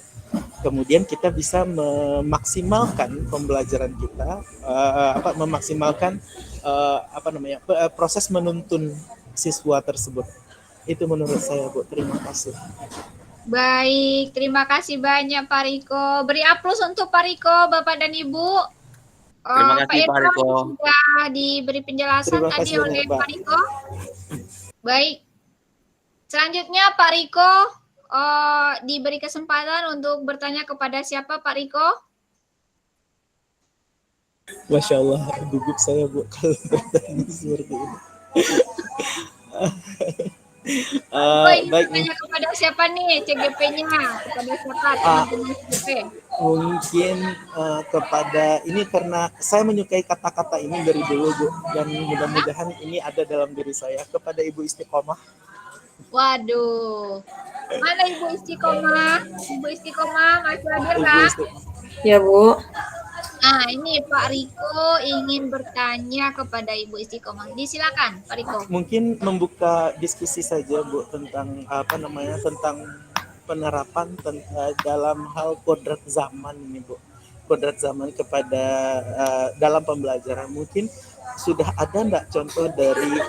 Kemudian kita bisa memaksimalkan pembelajaran kita, memaksimalkan proses menuntun siswa tersebut. Itu menurut saya Bu. Terima kasih. Baik, terima kasih banyak Pak Riko. Beri aplaus untuk Pak Riko, Bapak dan Ibu. Terima kasih Pak Riko. Sudah diberi penjelasan Terima tadi kasih oleh banyak, Pak. Pak Riko. Baik, selanjutnya Pak Riko diberi kesempatan untuk bertanya kepada siapa Pak Riko? Masya Allah, gugup saya Bu kalau bertanya seperti ini. Ingin Baik, bertanya kepada siapa nih CGP-nya? Kepada siapa teman-teman CGP? mungkin kepada ini, karena saya menyukai kata-kata ini dari dulu Bu, dan mudah-mudahan ini ada dalam diri saya, kepada Ibu Istiqomah. Waduh, mana Ibu Istiqomah? Ibu Istiqomah masih hadir kah? Ya Bu. Nah, ini Pak Riko ingin bertanya kepada Ibu Istiqomah. Disilakan Pak Riko. Mungkin membuka diskusi saja Bu tentang tentang penerapan dalam hal kodrat zaman ini Bu. Kodrat zaman kepada dalam pembelajaran, mungkin sudah ada enggak contoh dari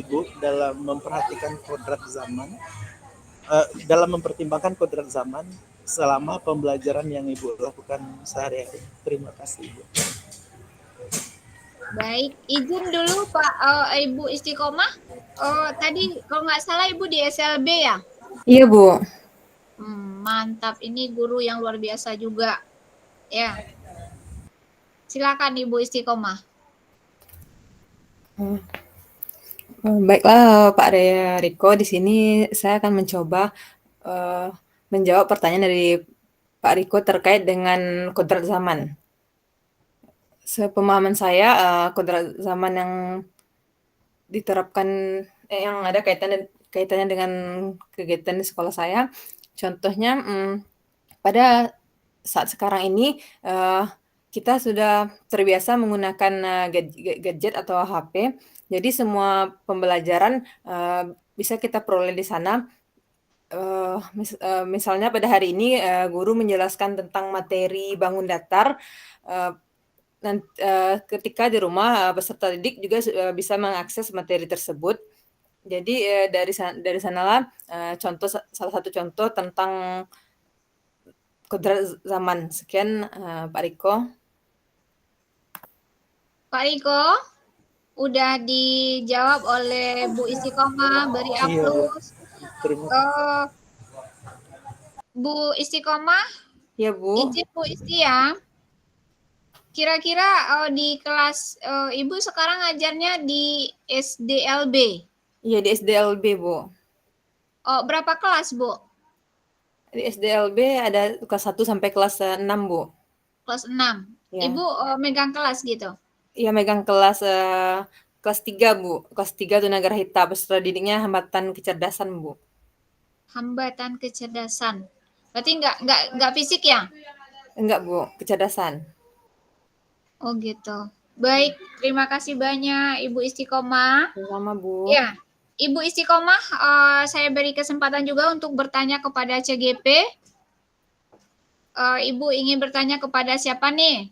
Ibu dalam memperhatikan kodrat zaman, dalam mempertimbangkan kodrat zaman selama pembelajaran yang Ibu lakukan sehari-hari. Terima kasih Ibu. Baik, izin dulu Pak Ibu Istiqomah. Tadi kalau nggak salah Ibu di SLB ya? Iya Bu. Mantap, ini guru yang luar biasa juga. Ya, silakan Ibu Istiqomah. Baiklah Pak Riko, di sini saya akan mencoba menjawab pertanyaan dari Pak Riko terkait dengan kodrat zaman. Sepemahaman saya, kodrat zaman yang diterapkan, yang ada kaitannya dengan kegiatan di sekolah saya, contohnya pada saat sekarang ini kita sudah terbiasa menggunakan gadget atau HP, jadi semua pembelajaran bisa kita peroleh di sana. Misalnya pada hari ini guru menjelaskan tentang materi bangun datar, ketika di rumah peserta didik juga bisa mengakses materi tersebut. Jadi dari sanalah salah satu contoh tentang kodrat zaman. Sekian Pak Riko. Pak Riko, udah dijawab oleh Bu Istiqomah, beri Iya, Bu. aplaus. Terima kasih. Bu Istiqomah, Ya Bu. izin Bu Isti ya. Kira-kira di kelas Ibu sekarang ngajarnya di SDLB? Iya di SDLB Bu. Oh, berapa kelas Bu? Di SDLB ada kelas 1 sampai kelas 6 Bu. Kelas 6. Ya. Ibu megang kelas gitu? Iya megang kelas 3 Bu. Kelas 3 Tunagrahita. Peserta didiknya hambatan kecerdasan Bu. Hambatan kecerdasan. Berarti nggak fisik ya? Enggak Bu, kecerdasan. Oh gitu. Baik, terima kasih banyak Ibu Istiqomah. Sama Bu. Ya, Ibu Istiqomah, saya beri kesempatan juga untuk bertanya kepada CGP. Ibu ingin bertanya kepada siapa nih?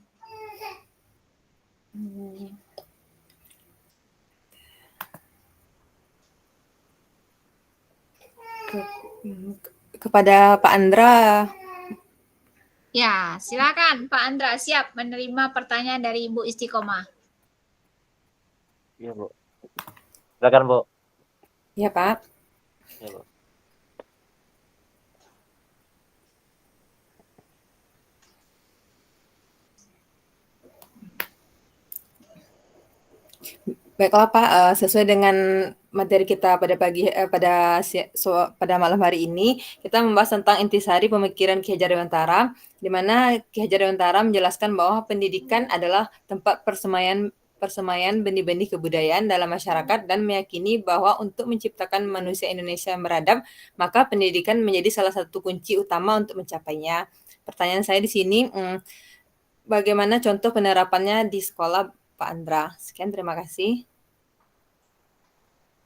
Kepada Pak Andra. Ya, silakan Pak Andra, siap menerima pertanyaan dari Ibu Istiqomah. Iya Bu. Silakan Bu. Iya Pak. Iya Bu. Baiklah Pak, sesuai dengan materi kita pada pada malam hari ini, kita membahas tentang intisari pemikiran Ki Hajar Dewantara, di mana Ki Hajar Dewantara menjelaskan bahwa pendidikan adalah tempat persemaian benih-benih kebudayaan dalam masyarakat dan meyakini bahwa untuk menciptakan manusia Indonesia yang beradab, maka pendidikan menjadi salah satu kunci utama untuk mencapainya. Pertanyaan saya di sini, bagaimana contoh penerapannya di sekolah Pak Andra? Sekian, terima kasih.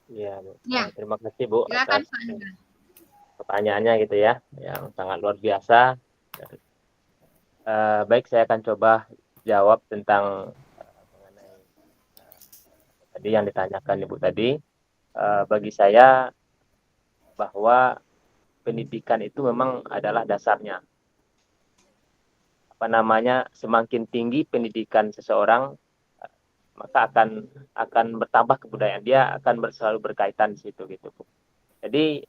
Iya Bu. Ya. Terima kasih Bu Silakan atas Pak Andra. pertanyaannya gitu ya, yang sangat luar biasa. Baik, saya akan coba jawab tentang mengenai tadi yang ditanyakan Ibu tadi. Bagi saya bahwa pendidikan itu memang adalah dasarnya. Semakin tinggi pendidikan seseorang, maka akan bertambah kebudayaan dia, akan selalu berkaitan di situ gitu Bu. Jadi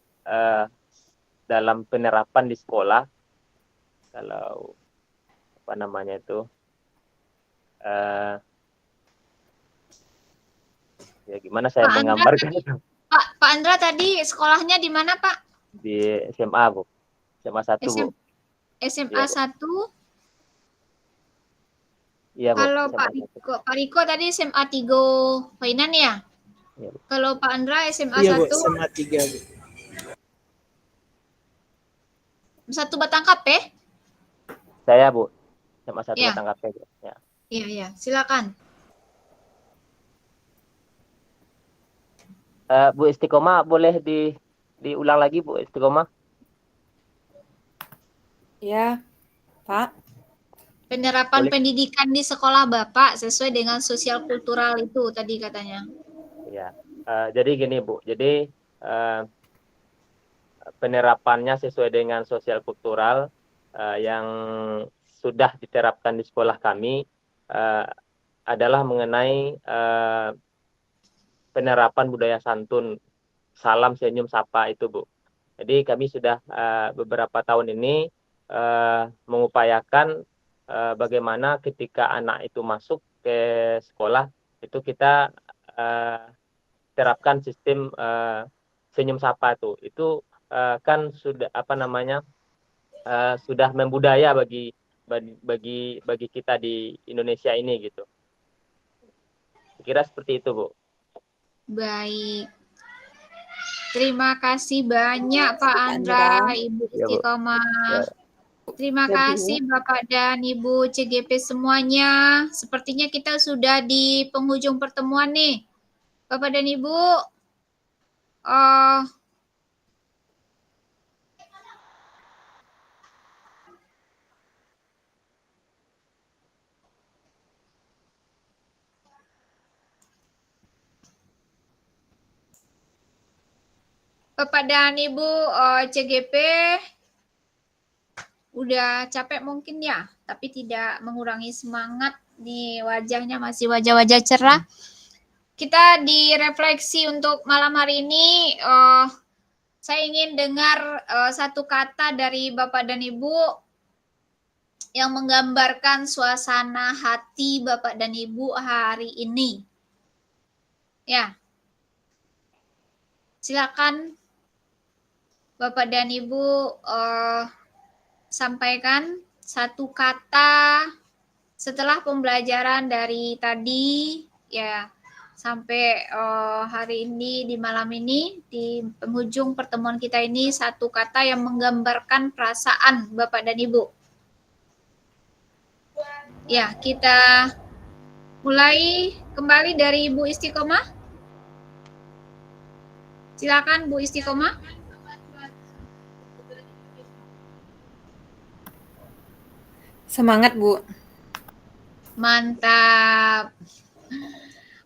dalam penerapan di sekolah, kalau ya gimana saya menggambarkan itu? Pak Andra tadi sekolahnya di mana Pak? Di SMA Bu, SMA 1 Bu. SMA 1. Iya Bu. Kalau Pak Riko tadi SMA 3 Painan ya? Iya, Bu. Kalau Pak Andra SMA Iya 1. Bu, SMA 3 Bu. 1 Batangkap ya? Saya Bu, SMA 1 Ya. Batangkap ya. Iya, silakan. Bu Istiqomah boleh diulang lagi Bu Istiqomah? Ya, Pak. Penerapan pendidikan di sekolah Bapak sesuai dengan sosial kultural itu tadi katanya. Ya, jadi gini Bu, jadi penerapannya sesuai dengan sosial kultural yang sudah diterapkan di sekolah kami adalah mengenai penerapan budaya santun, salam, senyum, sapa itu Bu. Jadi kami sudah beberapa tahun ini mengupayakan bagaimana ketika anak itu masuk ke sekolah itu kita terapkan sistem senyum sapa tuh. Itu kan sudah sudah membudaya bagi kita di Indonesia ini gitu. Kira seperti itu Bu. Baik. Terima kasih banyak Pak Andra, Ibu Istiqomah. Terima kasih Bapak dan Ibu CGP semuanya. Sepertinya kita sudah di penghujung pertemuan nih. Bapak dan Ibu, Bapak dan Ibu CGP udah capek mungkin ya, tapi tidak mengurangi semangat, di wajahnya masih wajah-wajah cerah. Kita direfleksi untuk malam hari ini, saya ingin dengar satu kata dari Bapak dan Ibu yang menggambarkan suasana hati Bapak dan Ibu hari ini. Ya, silakan Bapak dan Ibu sampaikan satu kata setelah pembelajaran dari tadi ya sampai hari ini di malam ini di penghujung pertemuan kita ini, satu kata yang menggambarkan perasaan Bapak dan Ibu. Ya, kita mulai kembali dari Ibu Istiqomah. Silakan Bu Istiqomah. Semangat, Bu. Mantap.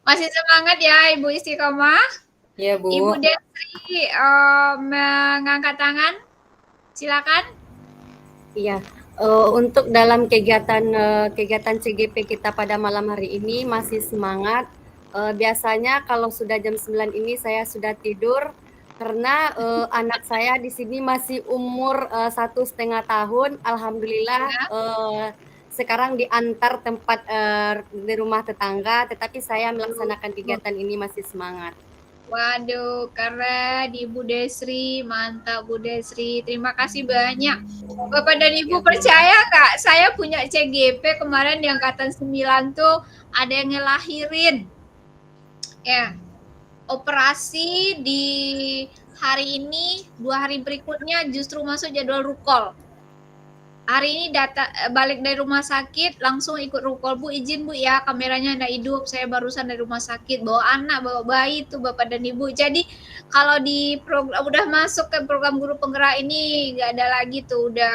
Masih semangat ya Ibu Istiqomah? Iya, Bu. Ibu Desri mengangkat tangan. Silakan. Iya. Untuk dalam kegiatan CGP kita pada malam hari ini masih semangat. Biasanya kalau sudah jam 9 ini saya sudah tidur karena anak saya di sini masih umur 1,5 tahun. Alhamdulillah sekarang diantar tempat di rumah tetangga, tetapi saya melaksanakan kegiatan ini masih semangat. Waduh, keren Ibu Desri, mantap Bu Desri. Terima kasih banyak. Bapak dan Ibu percaya nggak? Saya punya CGP kemarin di angkatan 9 tuh ada yang ngelahirin. Ya, operasi di hari ini, 2 hari berikutnya justru masuk jadwal rukol. Hari ini balik dari rumah sakit, langsung ikut rukol. Bu, izin Bu ya, kameranya nggak hidup. Saya barusan dari rumah sakit, bawa anak, bawa bayi tuh Bapak dan Ibu. Jadi kalau di program udah masuk ke program guru penggerak ini, nggak ada lagi tuh, udah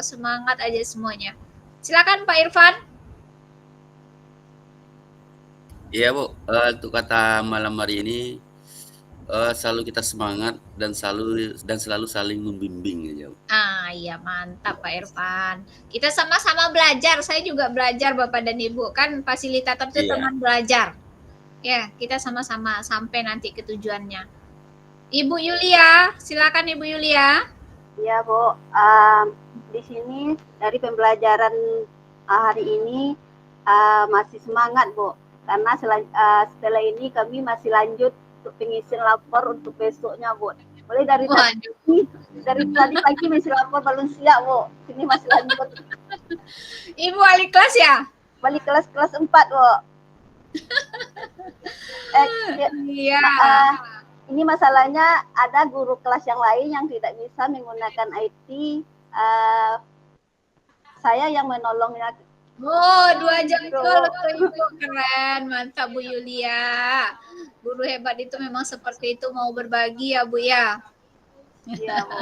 semangat aja semuanya. Silakan Pak Irfan. Iya Bu, untuk kata malam hari ini selalu kita semangat dan selalu saling membimbing aja. Iya mantap Pak Irfan. Kita sama-sama belajar. Saya juga belajar Bapak dan Ibu, kan fasilitator itu teman belajar. Ya, kita sama-sama sampai nanti ke tujuannya. Ibu Yulia, silakan Ibu Yulia. Iya Bu, di sini dari pembelajaran hari ini masih semangat Bu, karena setelah ini kami masih lanjut untuk pengisian lapor untuk besoknya Bu. Mulai dari tadi pagi masih lapor belum siap Bu, sini masih lanjut. Ibu wali kelas ya? Wali kelas 4 Bu. Iya. Ini masalahnya ada guru kelas yang lain yang tidak bisa menggunakan IT. Saya yang menolongnya. Oh, 2 jam itu Ibu, keren, mantap Bu Yulia. Guru hebat itu memang seperti itu, mau berbagi ya Bu ya. Iya Bu.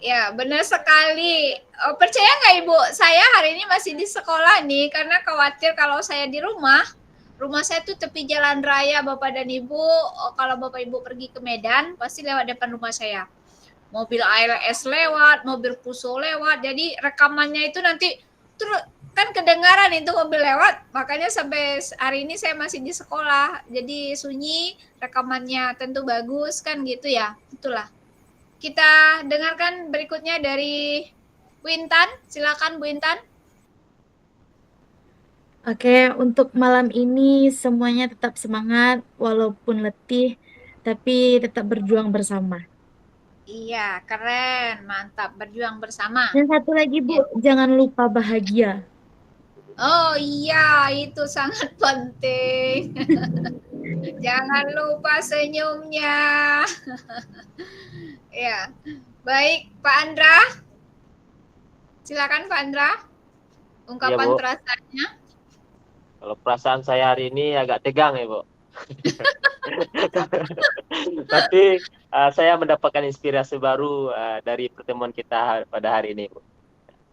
Ya, benar sekali. Percaya nggak Ibu, saya hari ini masih di sekolah nih karena khawatir kalau saya di rumah saya tuh tepi jalan raya Bapak dan Ibu. Kalau Bapak Ibu pergi ke Medan pasti lewat depan rumah saya. Mobil ALS lewat, mobil Puso lewat. Jadi rekamannya itu nanti kan kedengaran itu mobil lewat. Makanya sampai hari ini saya masih di sekolah. Jadi sunyi, rekamannya tentu bagus kan gitu ya. Itulah. Kita dengarkan berikutnya dari Bu Intan. Silakan Bu Intan. Oke, untuk malam ini semuanya tetap semangat walaupun letih, tapi tetap berjuang bersama. Iya, keren, mantap, berjuang bersama. Dan satu lagi Bu, jangan lupa bahagia. Oh iya, itu sangat penting. Jangan lupa senyumnya. Ya, baik Pak Andra. Silakan Pak Andra, ungkapan perasaannya. Kalau perasaan saya hari ini agak tegang ya Bu. Tapi saya mendapatkan inspirasi baru dari pertemuan kita pada hari ini Bu.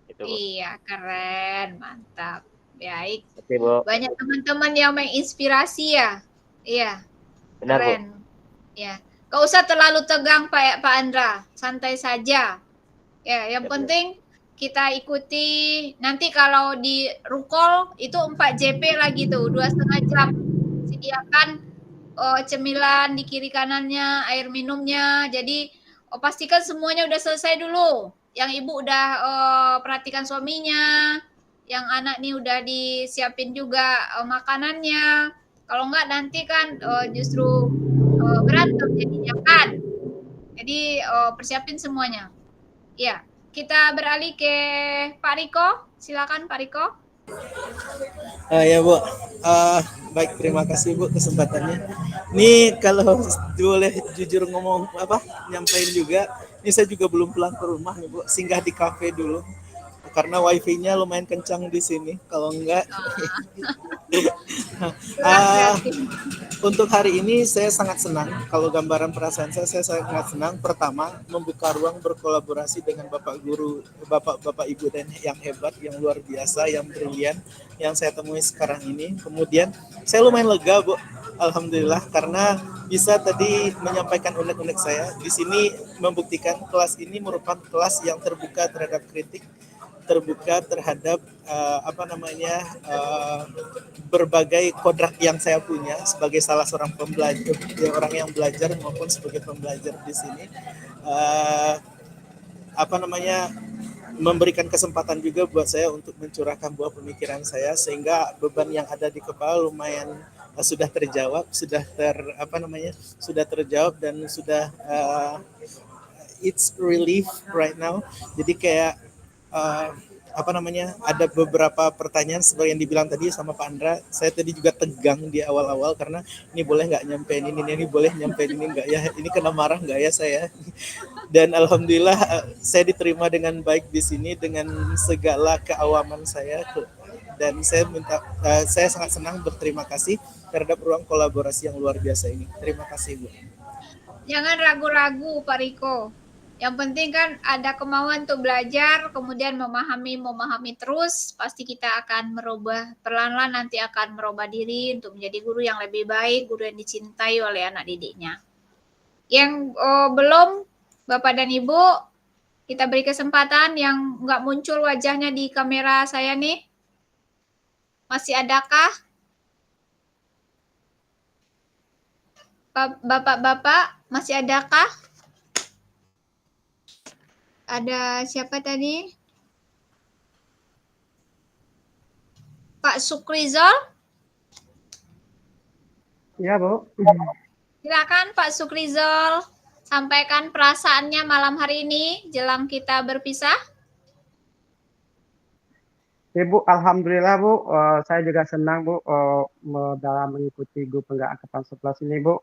Itu, Bu. Iya, keren, mantap. Baik. Oke, Bu. Banyak teman-teman yang menginspirasi ya. Iya. Benar, keren. Bu. Ya. Gak usah terlalu tegang Pak Andra, santai saja. Ya, yang penting kita ikuti. Nanti kalau di Rukol itu 4 JP lagi tuh, 2,5 jam. Sediakan cemilan di kiri kanannya, air minumnya. Jadi pastikan semuanya udah selesai dulu. Yang ibu udah perhatikan suaminya, yang anak nih udah disiapin juga makanannya. Kalau enggak nanti kan justru berantem jadinya kan. Jadi persiapin semuanya. Ya, kita beralih ke Pak Riko. Silakan Pak Riko. Ya Bu, baik, terima kasih Bu kesempatannya. Ini kalau boleh jujur ngomong nyampain juga, ini saya juga belum pulang ke rumah nih Bu, singgah di kafe dulu karena wifi-nya lumayan kencang di sini. Kalau enggak, untuk hari ini saya sangat senang. Kalau gambaran perasaan saya sangat senang. Pertama, membuka ruang berkolaborasi dengan Bapak Guru, Bapak Ibu dan yang hebat, yang luar biasa, yang brilian, yang saya temui sekarang ini. Kemudian saya lumayan lega Bu, alhamdulillah, karena bisa tadi menyampaikan unek-unek saya. Di sini membuktikan kelas ini merupakan kelas yang terbuka terhadap kritik, terbuka terhadap berbagai kodrat yang saya punya sebagai salah seorang pembelajar, orang yang belajar maupun sebagai pembelajar di sini, memberikan kesempatan juga buat saya untuk mencurahkan buah pemikiran saya, sehingga beban yang ada di kepala lumayan sudah terjawab, sudah terjawab dan sudah it's relief right now. Jadi kayak ada beberapa pertanyaan seperti yang dibilang tadi sama Pak Andra. Saya tadi juga tegang di awal-awal karena ini boleh nggak nyampein ini boleh nyampein ini nggak ya, ini kena marah nggak ya saya. Dan alhamdulillah saya diterima dengan baik di sini dengan segala keawaman saya, dan saya sangat senang, berterima kasih terhadap ruang kolaborasi yang luar biasa ini. Terima kasih Bu. Jangan ragu-ragu Pak Riko. Yang penting kan ada kemauan untuk belajar, kemudian memahami terus, pasti kita akan merubah, perlahan-lahan nanti akan merubah diri untuk menjadi guru yang lebih baik, guru yang dicintai oleh anak didiknya. Yang belum, Bapak dan Ibu, kita beri kesempatan yang nggak muncul wajahnya di kamera saya nih. Masih adakah? Bapak-bapak, masih adakah? Ada siapa tadi? Pak Sukrizol? Iya, Bu. Silakan Pak Sukrizol, sampaikan perasaannya malam hari ini jelang kita berpisah. Ya Bu, alhamdulillah Bu, saya juga senang Bu dalam mengikuti grup Penggerak Angkatan 11 ini Bu.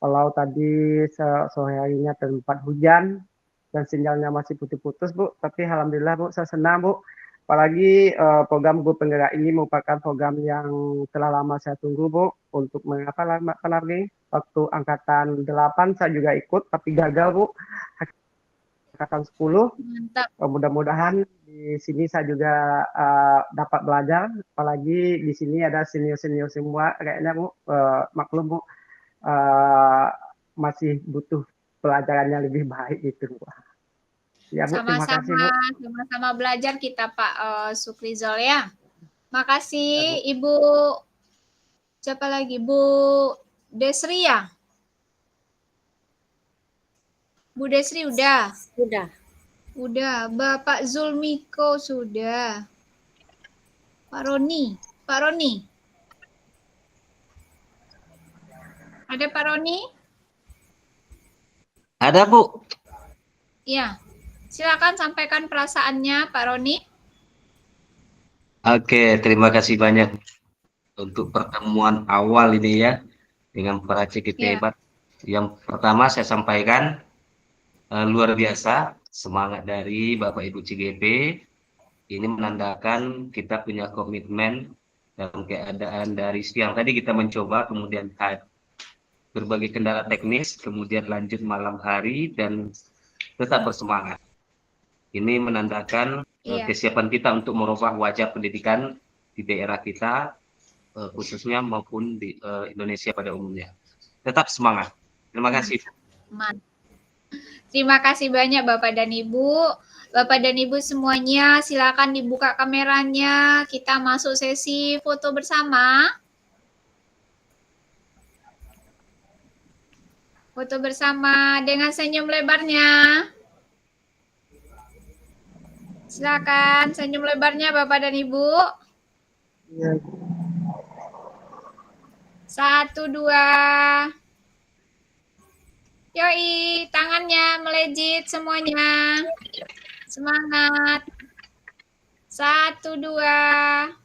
Walau tadi sore harinya tempat hujan dan sinyalnya masih putus-putus Bu, tapi alhamdulillah Bu, saya senang Bu. Apalagi program grup penggerak ini merupakan program yang telah lama saya tunggu Bu, untuk waktu angkatan 8 saya juga ikut tapi gagal Bu. Angkatan 10. Mantap. Mudah-mudahan di sini saya juga dapat belajar, apalagi di sini ada senior-senior semua kayaknya Bu, maklum Bu, masih butuh pelajarannya lebih baik gitu Bu. Ya Bu, terima kasih Bu. Sama-sama belajar kita Pak Sukrizol ya. Makasih ya, Ibu. Siapa lagi? Bu Desri ya? Bu Desri udah? Udah. Bapak Zulmiko sudah. Pak Roni. Ada Pak Roni? Ada Bu. Iya. Silakan sampaikan perasaannya Pak Roni. Oke, terima kasih banyak untuk pertemuan awal ini ya dengan para CGP hebat. Yang pertama saya sampaikan luar biasa semangat dari Bapak Ibu CGP. Ini menandakan kita punya komitmen dalam keadaan dari siang tadi kita mencoba, kemudian berbagai kendala teknis, kemudian lanjut malam hari dan tetap bersemangat. Ini menandakan kesiapan kita untuk merubah wajah pendidikan di daerah kita, khususnya maupun di Indonesia pada umumnya. Tetap semangat. Terima kasih. Terima kasih banyak Bapak dan Ibu. Bapak dan Ibu semuanya silakan dibuka kameranya. Kita masuk sesi foto bersama. Foto bersama dengan senyum lebarnya. Silakan senyum lebarnya Bapak dan Ibu. 1, 2. Yoi, tangannya melejit semuanya. Semangat. 1, 2.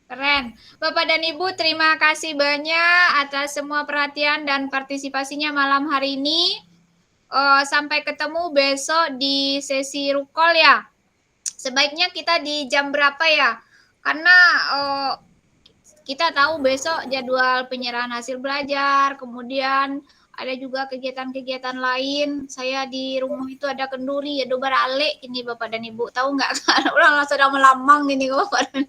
Keren. Bapak dan Ibu, terima kasih banyak atas semua perhatian dan partisipasinya malam hari ini. Sampai ketemu besok di sesi rukol ya. Sebaiknya kita di jam berapa ya? Karena kita tahu besok jadwal penyerahan hasil belajar, kemudian ada juga kegiatan-kegiatan lain. Saya di rumah itu ada kenduri, ada barale ini Bapak dan Ibu. Tahu nggak? Orang sedang melamang ini Bapak dan.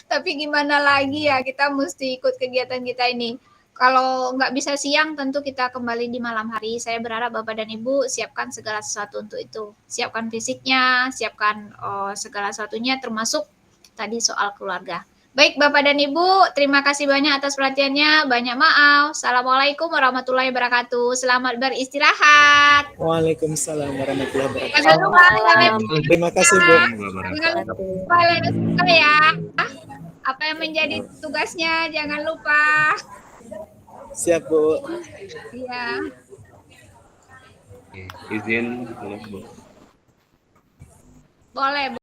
Tapi gimana lagi ya, kita mesti ikut kegiatan kita ini. Kalau nggak bisa siang, tentu kita kembali di malam hari. Saya berharap Bapak dan Ibu siapkan segala sesuatu untuk itu. Siapkan fisiknya, siapkan segala sesuatunya, termasuk tadi soal keluarga. Baik Bapak dan Ibu, terima kasih banyak atas perhatiannya. Banyak maaf. Assalamualaikum warahmatullahi wabarakatuh. Selamat beristirahat. Waalaikumsalam warahmatullahi wabarakatuh. Jangan lupa Terima kasih Bu. jangan lupa suka ya. Apa yang menjadi tugasnya jangan lupa. Siap Bu. Iya. Izin, Bu. Boleh.